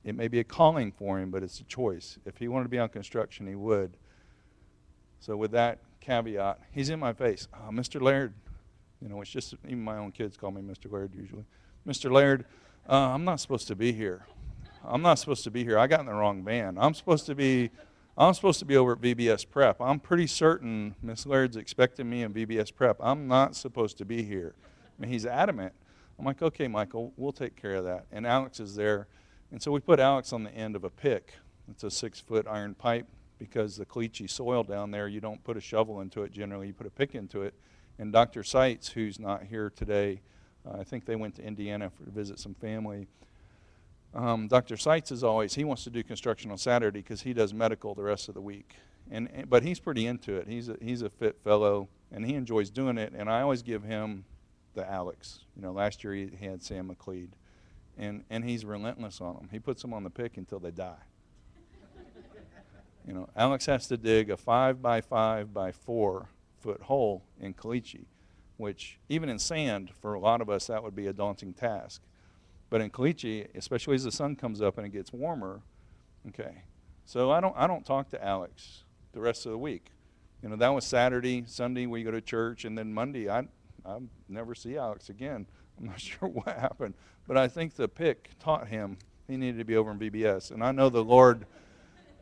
It may be a calling for him, but it's a choice. If he wanted to be on construction, he would. So with that caveat, he's in my face. Mr. Laird, you know, it's just, even my own kids call me Mr. Laird usually. Mr. Laird, I'm not supposed to be here. I'm not supposed to be here. I got in the wrong van. I'm supposed to be over at VBS Prep. I'm pretty certain Miss Laird's expecting me in VBS Prep. I'm not supposed to be here. I mean, he's adamant. I'm like, okay, Michael, we'll take care of that. And Alex is there. And so we put Alex on the end of a pick. It's a 6-foot iron pipe, because the caliche soil down there, you don't put a shovel into it generally. You put a pick into it, And Dr. Seitz, who's not here today, I think they went to Indiana to visit some family. Dr. Seitz is always, he wants to do construction on Saturday because he does medical the rest of the week. But he's pretty into it. He's a fit fellow, and he enjoys doing it. And I always give him the Alex. Last year he had Sam McLeod. And he's relentless on them. He puts them on the pick until they die. Alex has to dig a 5 by 5 by 4 foot hole in caliche, which even in sand, for a lot of us, that would be a daunting task. But in caliche, especially as the sun comes up and it gets warmer, okay. So I don't talk to Alex the rest of the week. That was Saturday. Sunday we go to church, and then Monday I never see Alex again. I'm not sure what happened, but I think the pick taught him he needed to be over in VBS, and I know the Lord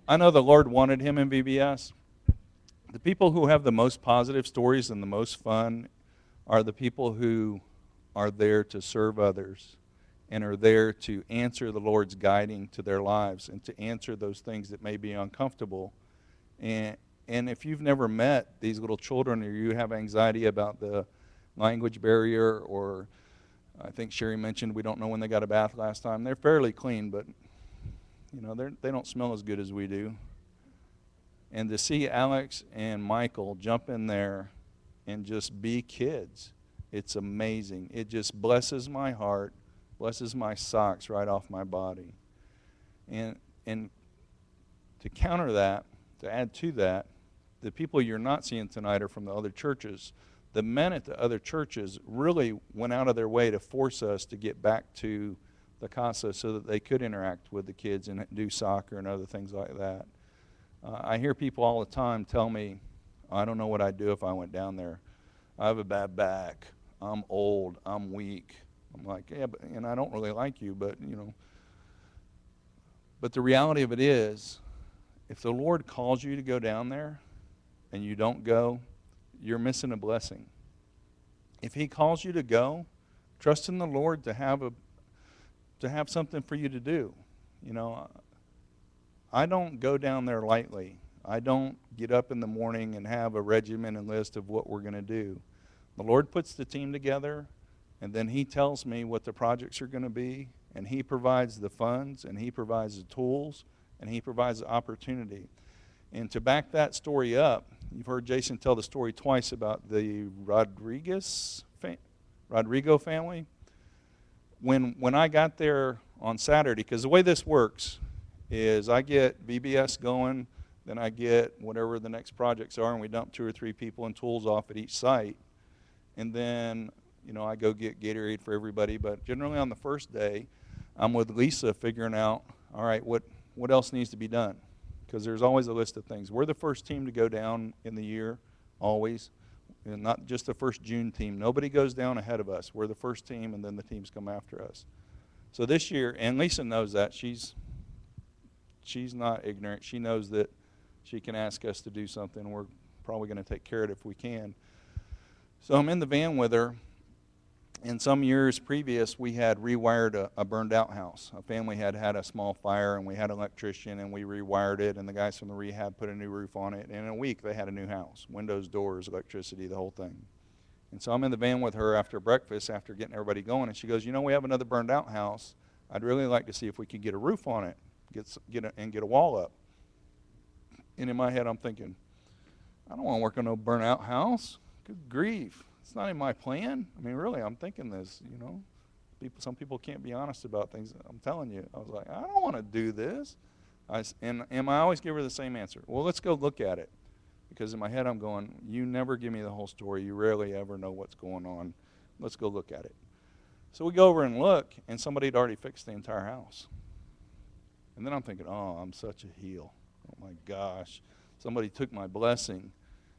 wanted him in VBS. The people who have the most positive stories and the most fun are the people who are there to serve others and are there to answer the Lord's guiding to their lives and to answer those things that may be uncomfortable. And if you've never met these little children, or you have anxiety about the language barrier, or I think Sherry mentioned we don't know when they got a bath last time. They're fairly clean, but they don't smell as good as we do. And to see Alex and Michael jump in there and just be kids, it's amazing. It just blesses my heart, blesses my socks right off my body. And to counter that, to add to that, the people you're not seeing tonight are from the other churches. The men at the other churches really went out of their way to force us to get back to the casa so that they could interact with the kids and do soccer and other things like that. I hear people all the time tell me, I don't know what I'd do if I went down there. I have a bad back. I'm old. I'm weak. I'm like, yeah, and I don't really like you, but But the reality of it is, if the Lord calls you to go down there and you don't go, you're missing a blessing. If He calls you to go, trust in the Lord to have something for you to do. I don't go down there lightly. I don't get up in the morning and have a regimen and list of what we're going to do. The Lord puts the team together, and then He tells me what the projects are going to be, and He provides the funds, and He provides the tools, and He provides the opportunity. And to back that story up, you've heard Jason tell the story twice about the Rodrigo family. When I got there on Saturday, because the way this works is I get VBS going, then I get whatever the next projects are, and we dump 2 or 3 people and tools off at each site. And then, I go get Gatorade for everybody. But generally on the first day, I'm with Lisa figuring out, all right, what else needs to be done? Because there's always a list of things. We're the first team to go down in the year, always. And not just the first June team. Nobody goes down ahead of us. We're the first team, and then the teams come after us. So this year, and Lisa knows that. She's not ignorant. She knows that she can ask us to do something. We're probably going to take care of it if we can. So I'm in the van with her. In some years previous, we had rewired a burned-out house. A family had a small fire, and we had an electrician, and we rewired it, and the guys from the rehab put a new roof on it. And in a week, they had a new house. Windows, doors, electricity, the whole thing. And so I'm in the van with her after breakfast, after getting everybody going, and she goes, we have another burned-out house. I'd really like to see if we could get a roof on it, get a wall up. And in my head, I'm thinking, I don't want to work on no burnt-out house. Good grief. It's not in my plan. I mean, really, I'm thinking this, Some people can't be honest about things. I'm telling you. I was like, I don't want to do this. And I always give her the same answer. Well, let's go look at it. Because in my head, I'm going, you never give me the whole story. You rarely ever know what's going on. Let's go look at it. So we go over and look, and somebody had already fixed the entire house. And then I'm thinking, oh, I'm such a heel. Oh, my gosh. Somebody took my blessing.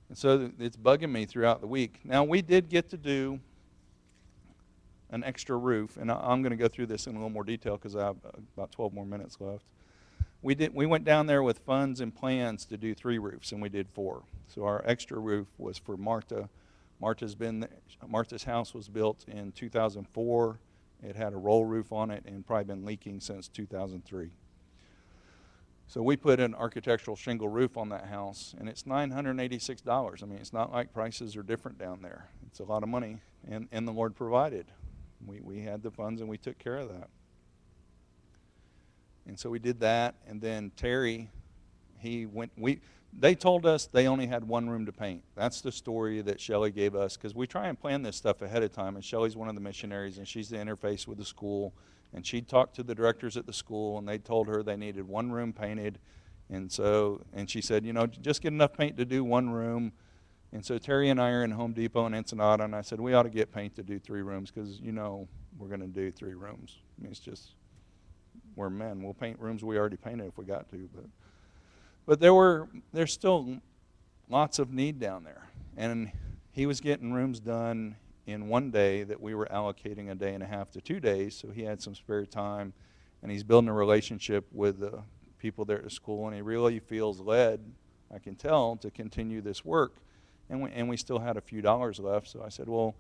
And so it's bugging me throughout the week. Now, we did get to do an extra roof, and I'm going to go through this in a little more detail because I have about 12 more minutes left. We went down there with funds and plans to do 3 roofs, and we did 4. So our extra roof was for Martha. Martha's house was built in 2004. It had a roll roof on it and probably been leaking since 2003. So we put an architectural shingle roof on that house, and it's $986. I mean, it's not like prices are different down there. It's a lot of money, and the Lord provided. We had the funds, and we took care of that. And so we did that, and then Terry, they told us they only had one room to paint. That's the story that Shelley gave us, because we try and plan this stuff ahead of time, and Shelley's one of the missionaries, and she's the interface with the school, and she talked to the directors at the school, and they told her they needed one room painted, and she said, just get enough paint to do one room. And so Terry and I are in Home Depot in Ensenada, and I said, we ought to get paint to do 3 rooms, because we're going to do 3 rooms. I mean, it's just, we're men. We'll paint rooms we already painted if we got to, but there's still lots of need down there. And he was getting rooms done in one day that we were allocating a day and a half to 2 days, so he had some spare time, and he's building a relationship with the people there at the school, and he really feels led, I can tell, to continue this work. And we still had a few dollars left, so I said, well,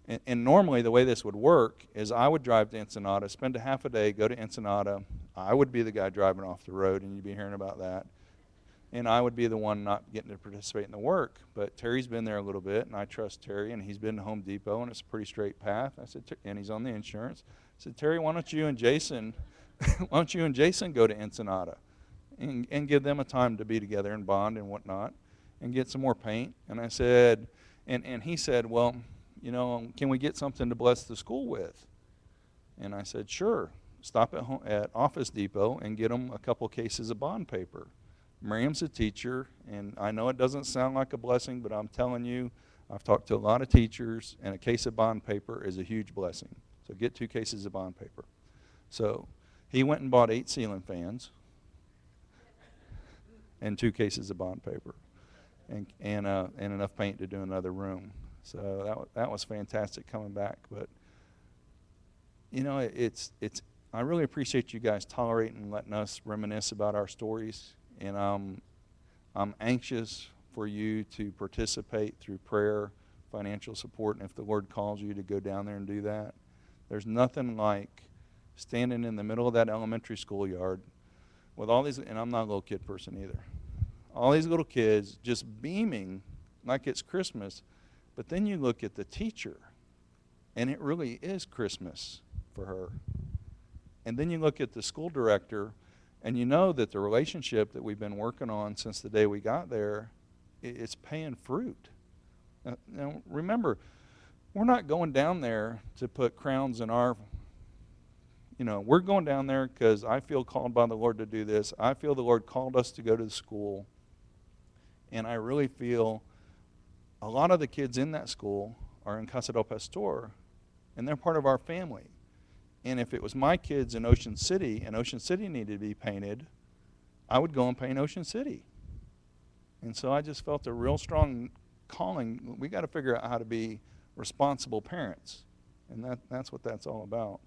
and normally the way this would work is I would drive to Ensenada, spend a half a day, go to Ensenada. I would be the guy driving off the road, and you'd be hearing about that. And I would be the one not getting to participate in the work. But Terry's been there a little bit, and I trust Terry, and he's been to Home Depot, and it's a pretty straight path. I said, and he's on the insurance. I said, Terry, why don't you and Jason go to Ensenada and give them a time to be together and bond and whatnot and get some more paint? And I said, and he said, well, can we get something to bless the school with? And I said, sure. Stop at Office Depot and get them a couple cases of bond paper. Miriam's a teacher, and I know it doesn't sound like a blessing, but I'm telling you, I've talked to a lot of teachers, and a case of bond paper is a huge blessing. So get 2 cases of bond paper. So he went and bought 8 ceiling fans and 2 cases of bond paper and enough paint to do another room. So that was fantastic coming back. But, I really appreciate you guys tolerating and letting us reminisce about our stories. And I'm anxious for you to participate through prayer, financial support, and if the Lord calls you to go down there and do that. There's nothing like standing in the middle of that elementary schoolyard with all these, and I'm not a little kid person either, all these little kids just beaming like it's Christmas. But then you look at the teacher, and it really is Christmas for her. And then you look at the school director, and you know that the relationship that we've been working on since the day we got there, it's paying fruit. Now remember, we're not going down there to put crowns in our, we're going down there because I feel called by the Lord to do this. I feel the Lord called us to go to the school. And I really feel a lot of the kids in that school are in Casa del Pastor, and they're part of our family. And if it was my kids in Ocean City, and Ocean City needed to be painted, I would go and paint Ocean City. And so I just felt a real strong calling. We got to figure out how to be responsible parents, and that's what that's all about.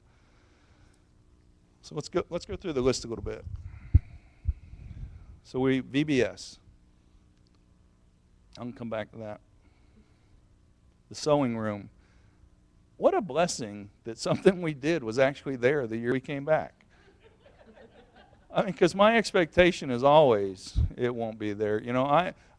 So let's go through the list a little bit. So VBS. I'll come back to that. The sewing room. What a blessing that something we did was actually there the year we came back. I mean, because my expectation is always it won't be there.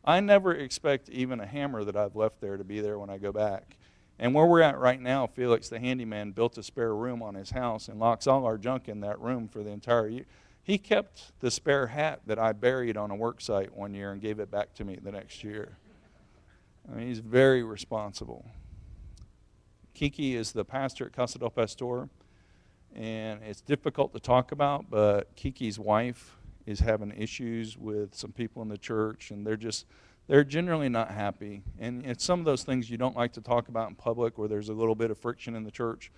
I never expect even a hammer that I've left there to be there when I go back. And where we're at right now, Felix, the handyman, built a spare room on his house and locks all our junk in that room for the entire year. He kept the spare hat that I buried on a work site one year and gave it back to me the next year. I mean, he's very responsible. Kiki is the pastor at Casa del Pastor, and it's difficult to talk about, but Kiki's wife is having issues with some people in the church, and they're generally not happy. And it's some of those things you don't like to talk about in public where there's a little bit of friction in the church.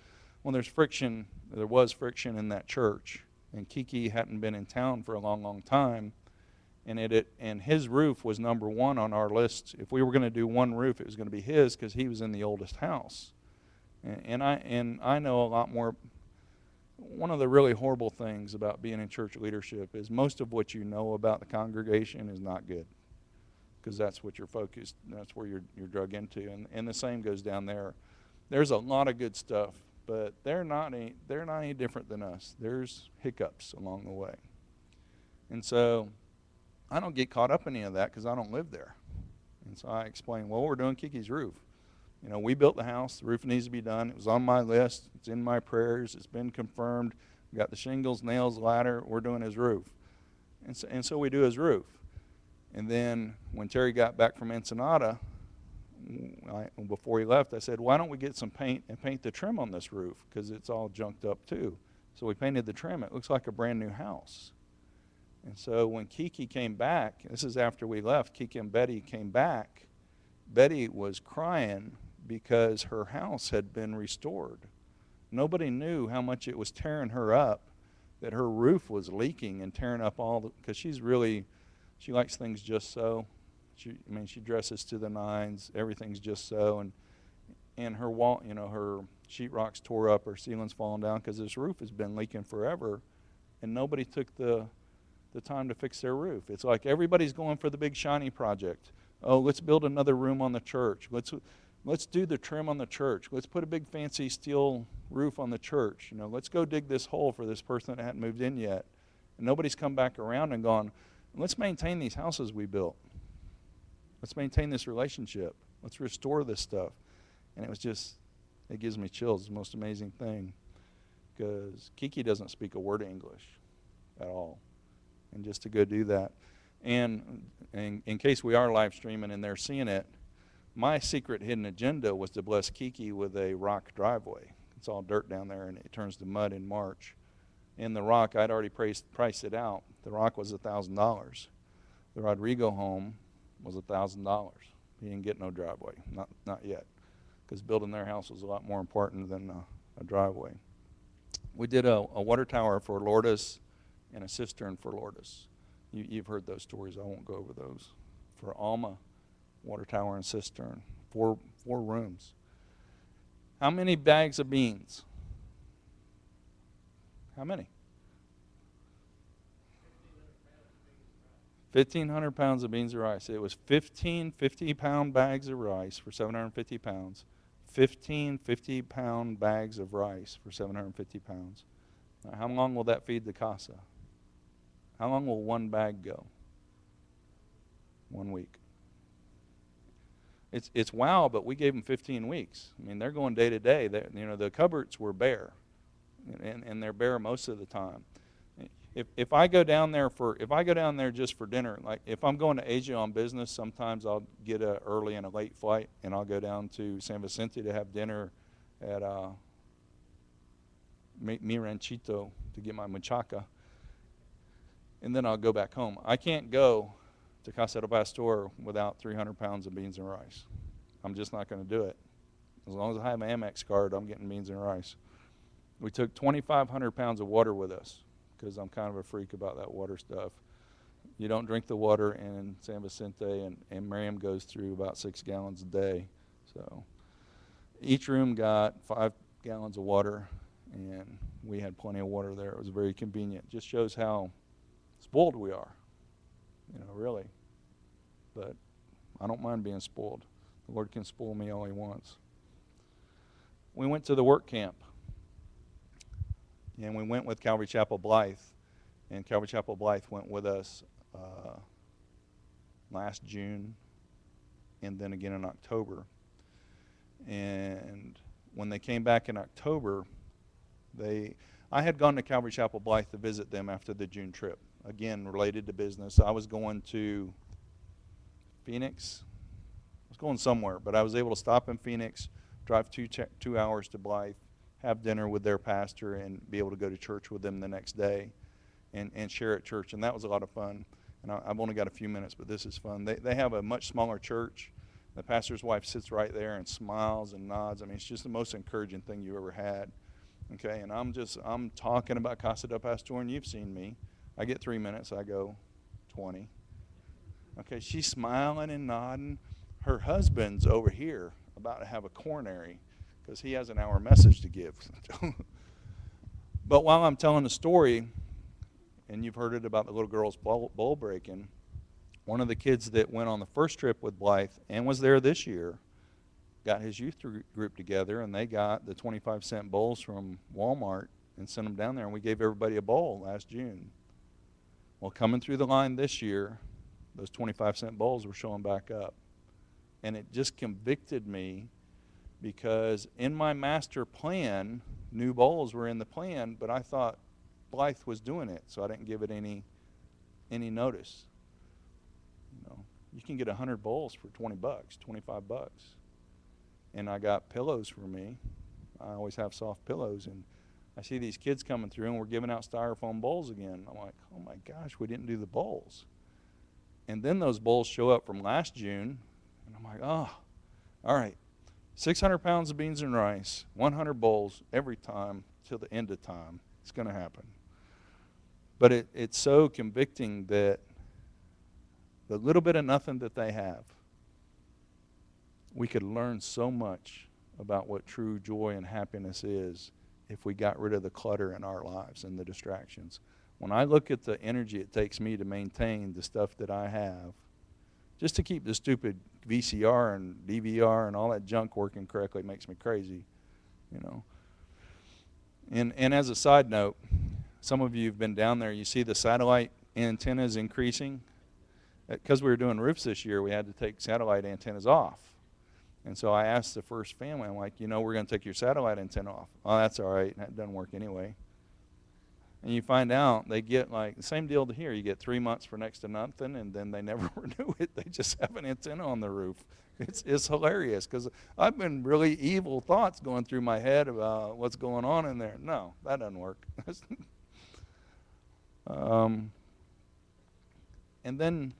Well, there was friction in that church, and Kiki hadn't been in town for a long, long time, and his roof was number 1 on our list. If we were going to do one roof, it was going to be his because he was in the oldest house. And I know a lot more. One of the really horrible things about being in church leadership is most of what you know about the congregation is not good, because that's what you're focused, that's where you're drug into. And the same goes down there. There's a lot of good stuff, but they're not any different than us. There's hiccups along the way. And so I don't get caught up in any of that because I don't live there. And so I explained, well, we're doing Kiki's roof. You know, we built the house. The roof needs to be done. It was on my list. It's in my prayers. It's been confirmed. We got the shingles, nails, ladder. We're doing his roof. And so we do his roof. And then when Terry got back from Ensenada, before he left, I said, why don't we get some paint and paint the trim on this roof, because it's all junked up too. So we painted the trim. It looks like a brand new house. And so when Kiki came back, this is after we left, Kiki and Betty came back, Betty was crying because her house had been restored. Nobody knew how much it was tearing her up, that her roof was leaking and tearing up all the, because she likes things just so. She dresses to the nines, everything's just so, and her wall, you know, her sheetrock's tore up, her ceiling's falling down because this roof has been leaking forever, and nobody took the time to fix their roof. It's like everybody's going for the big shiny project. Oh, let's build another room on the church. Let's do the trim on the church. Let's put a big fancy steel roof on the church. You know, let's go dig this hole for this person that hadn't moved in yet. And nobody's come back around and gone, let's maintain these houses we built. Let's maintain this relationship. Let's restore this stuff. And it gives me chills. It's the most amazing thing. Because Kiki doesn't speak a word of English at all. And just to go do that. And in case we are live streaming and they're seeing it, my secret hidden agenda was to bless Kiki with a rock driveway. It's all dirt down there and it turns to mud in March. And the rock, I'd already priced it out. The rock was $1,000. The Rodrigo home was $1,000. He didn't get no driveway, not yet, because building their house was a lot more important than a driveway. We did a water tower for Lourdes and a cistern for Lourdes. You've heard those stories. I won't go over those. For Alma, water tower and cistern, four rooms. How many bags of beans? How many? 1,500 pounds of beans of rice. It was 15 50-pound bags of rice for 750 pounds. 15 50-pound bags of rice for 750 pounds. Now, how long will that feed the casa? How long will one bag go? 1 week. It's wow, but we gave them 15 weeks. I mean, they're going day to day. The cupboards were bare, and they're bare most of the time. If I go down there just for dinner, like if I'm going to Asia on business, sometimes I'll get a early and a late flight, and I'll go down to San Vicente to have dinner at Mi Ranchito to get my muchacha, and then I'll go back home. I can't go to Casa del Pastor without 300 pounds of beans and rice. I'm just not going to do it. As long as I have an Amex card, I'm getting beans and rice. We took 2,500 pounds of water with us, because I'm kind of a freak about that water stuff. You don't drink the water in San Vicente, and Miriam goes through about 6 gallons a day. So each room got 5 gallons of water, and we had plenty of water there. It was very convenient. Just shows how spoiled we are, really. But I don't mind being spoiled. The Lord can spoil me all he wants. We went to the work camp. And we went with Calvary Chapel Blythe, and Calvary Chapel Blythe went with us last June and then again in October. And when they came back in October, I had gone to Calvary Chapel Blythe to visit them after the June trip, again related to business. I was going to Phoenix. I was going somewhere, but I was able to stop in Phoenix, drive 2 hours to Blythe, have dinner with their pastor, and be able to go to church with them the next day and share at church. And that was a lot of fun. And I've only got a few minutes, but this is fun. They have a much smaller church. The pastor's wife sits right there and smiles and nods. I mean, it's just the most encouraging thing you ever had. Okay, and I'm talking about Casa del Pastor, and you've seen me. I get 3 minutes, I go 20. Okay, she's smiling and nodding. Her husband's over here about to have a coronary, because he has an hour message to give. But while I'm telling the story, and you've heard it about the little girl's bowl breaking, one of the kids that went on the first trip with Blythe and was there this year got his youth group together, and they got the 25-cent bowls from Walmart and sent them down there, and we gave everybody a bowl last June. Well, coming through the line this year, those 25-cent bowls were showing back up. And it just convicted me, because in my master plan, new bowls were in the plan, but I thought Blythe was doing it, so I didn't give it any notice. You know, you can get 100 bowls for 20 bucks, 25 bucks. And I got pillows for me. I always have soft pillows, and I see these kids coming through, and we're giving out styrofoam bowls again. I'm like, oh my gosh, we didn't do the bowls. And then those bowls show up from last June, and I'm like, oh, all right, 600 pounds of beans and rice, 100 bowls every time till the end of time. It's going to happen. But it's so convicting that the little bit of nothing that they have, we could learn so much about what true joy and happiness is if we got rid of the clutter in our lives and the distractions. When I look at the energy it takes me to maintain the stuff that I have, just to keep the stupid VCR and DVR and all that junk working correctly makes me crazy, you know. And as a side note, some of you have been down there, you see the satellite antennas increasing. Because we were doing roofs this year, we had to take satellite antennas off. And so I asked the first family, I'm like, you know, we're going to take your satellite antenna off. Oh, that's all right. That doesn't work anyway. And you find out they get like the same deal to here. You get 3 months for next to nothing, and then they never renew it. They just have an antenna on the roof. It's hilarious, because I've been really evil thoughts going through my head about what's going on in there. No, that doesn't work. And then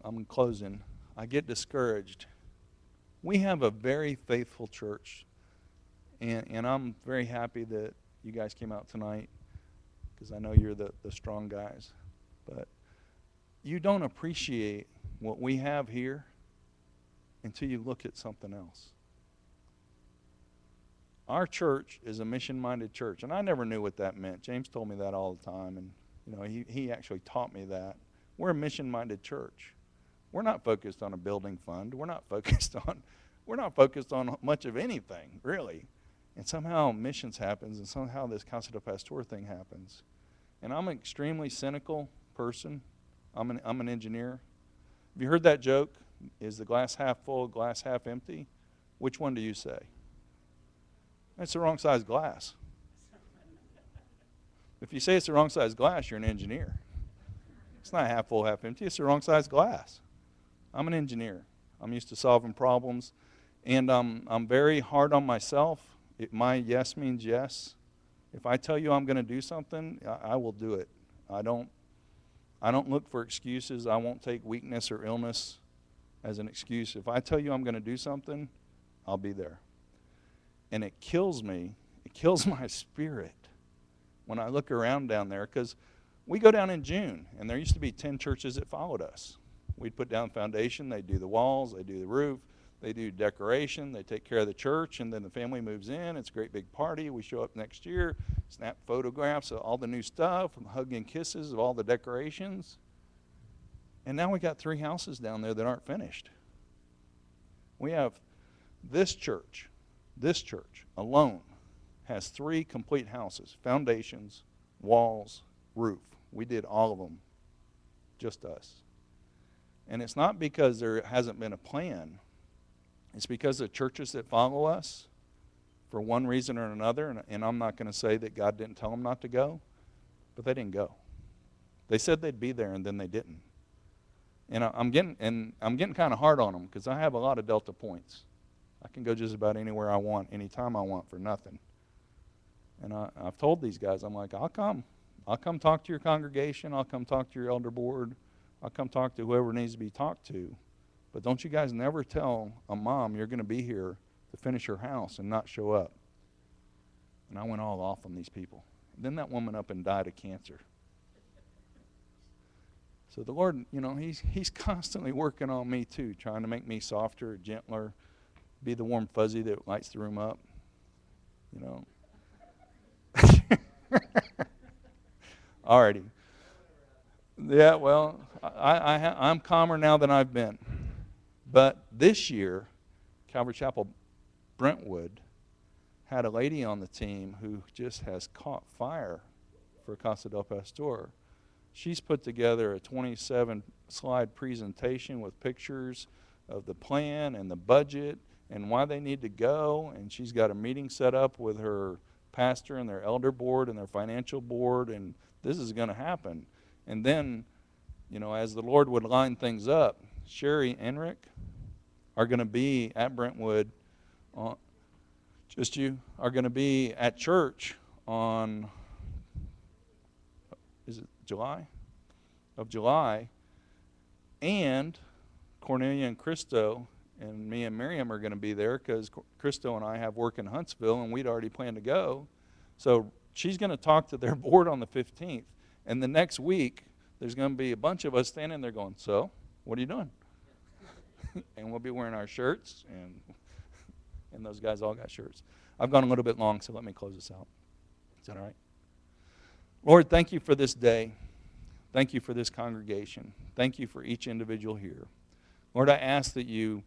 I'm closing. I get discouraged. We have a very faithful church, and I'm very happy that you guys came out tonight, because I know you're the strong guys. But you don't appreciate what we have here until you look at something else. Our church is a mission-minded church, and I never knew what that meant. James told me that all the time, and you know, he actually taught me that. We're a mission-minded church. We're not focused on a building fund. We're not focused on much of anything, really. And somehow missions happens, and somehow this Casa del Pastor thing happens. And I'm an extremely cynical person. I'm an engineer. Have you heard that joke? Is the glass half full, glass half empty? Which one do you say? It's the wrong size glass. If you say it's the wrong size glass, you're an engineer. It's not half full, half empty. It's the wrong size glass. I'm an engineer. I'm used to solving problems. And I'm very hard on myself. My yes means yes. If I tell you I'm going to do something, I will do it. I don't look for excuses. I won't take weakness or illness as an excuse. If I tell you I'm going to do something, I'll be there. And it kills me. It kills my spirit when I look around down there, because we go down in June, and there used to be 10 churches that followed us. We'd put down the foundation, they'd do the walls, they'd do the roof, they do decoration, they take care of the church, and then the family moves in. It's a great big party. We show up next year, snap photographs of all the new stuff, and hug and kisses of all the decorations. And now we got 3 houses down there that aren't finished. We have this church alone has 3 complete houses, foundations, walls, roof. We did all of them, just us. And it's not because there hasn't been a plan. It's because the churches that follow us, for one reason or another, and I'm not going to say that God didn't tell them not to go, but they didn't go. They said they'd be there, and then they didn't. And I'm getting kind of hard on them, because I have a lot of Delta points. I can go just about anywhere I want, anytime I want, for nothing. And I've told these guys, I'm like, I'll come talk to your congregation. I'll come talk to your elder board. I'll come talk to whoever needs to be talked to. But don't you guys never tell a mom you're going to be here to finish her house and not show up. And I went all off on these people. And then that woman up and died of cancer. So the Lord, you know, he's constantly working on me too, trying to make me softer, gentler, be the warm fuzzy that lights the room up, you know. Alrighty. Yeah, well, I'm calmer now than I've been. But this year, Calvary Chapel Brentwood had a lady on the team who just has caught fire for Casa del Pastor. She's put together a 27-slide presentation with pictures of the plan and the budget and why they need to go, and she's got a meeting set up with her pastor and their elder board and their financial board, and this is going to happen. And then, as the Lord would line things up, Sherry and Rick are going to be at Brentwood, are going to be at church on, is it July? Of July. And Cornelia and Christo and me and Miriam are going to be there because Christo and I have work in Huntsville, and we'd already planned to go. So she's going to talk to their board on the 15th. And the next week, there's going to be a bunch of us standing there going, so, what are you doing? And we'll be wearing our shirts, and those guys all got shirts. I've gone a little bit long, so let me close this out. Is that all right? Lord, thank you for this day. Thank you for this congregation. Thank you for each individual here. Lord, I ask that you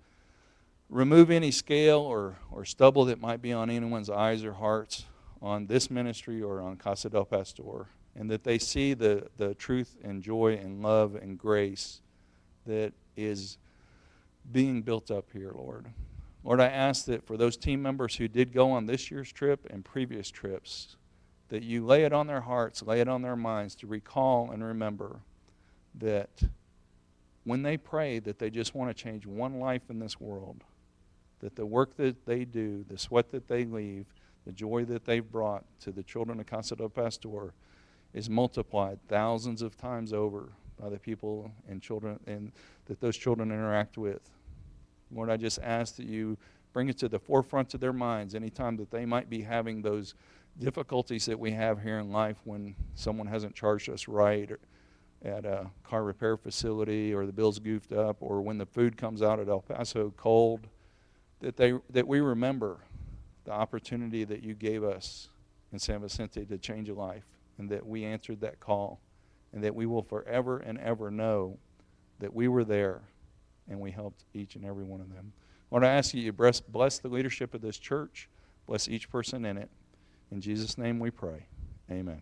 remove any scale or stubble that might be on anyone's eyes or hearts on this ministry or on Casa del Pastor, and that they see the truth and joy and love and grace that is being built up here, Lord. Lord, I ask that for those team members who did go on this year's trip and previous trips, that you lay it on their hearts, lay it on their minds to recall and remember that when they pray that they just want to change one life in this world, that the work that they do, the sweat that they leave, the joy that they've brought to the children of Casa del Pastor is multiplied thousands of times over by the people and children and that those children interact with. Lord, I just ask that you bring it to the forefront of their minds anytime that they might be having those difficulties that we have here in life when someone hasn't charged us right or at a car repair facility, or the bill's goofed up, or when the food comes out at El Paso cold, that we remember the opportunity that you gave us in San Vicente to change a life, and that we answered that call, and that we will forever and ever know that we were there and we helped each and every one of them. Lord, I ask you to bless the leadership of this church, bless each person in it. In Jesus' name we pray. Amen.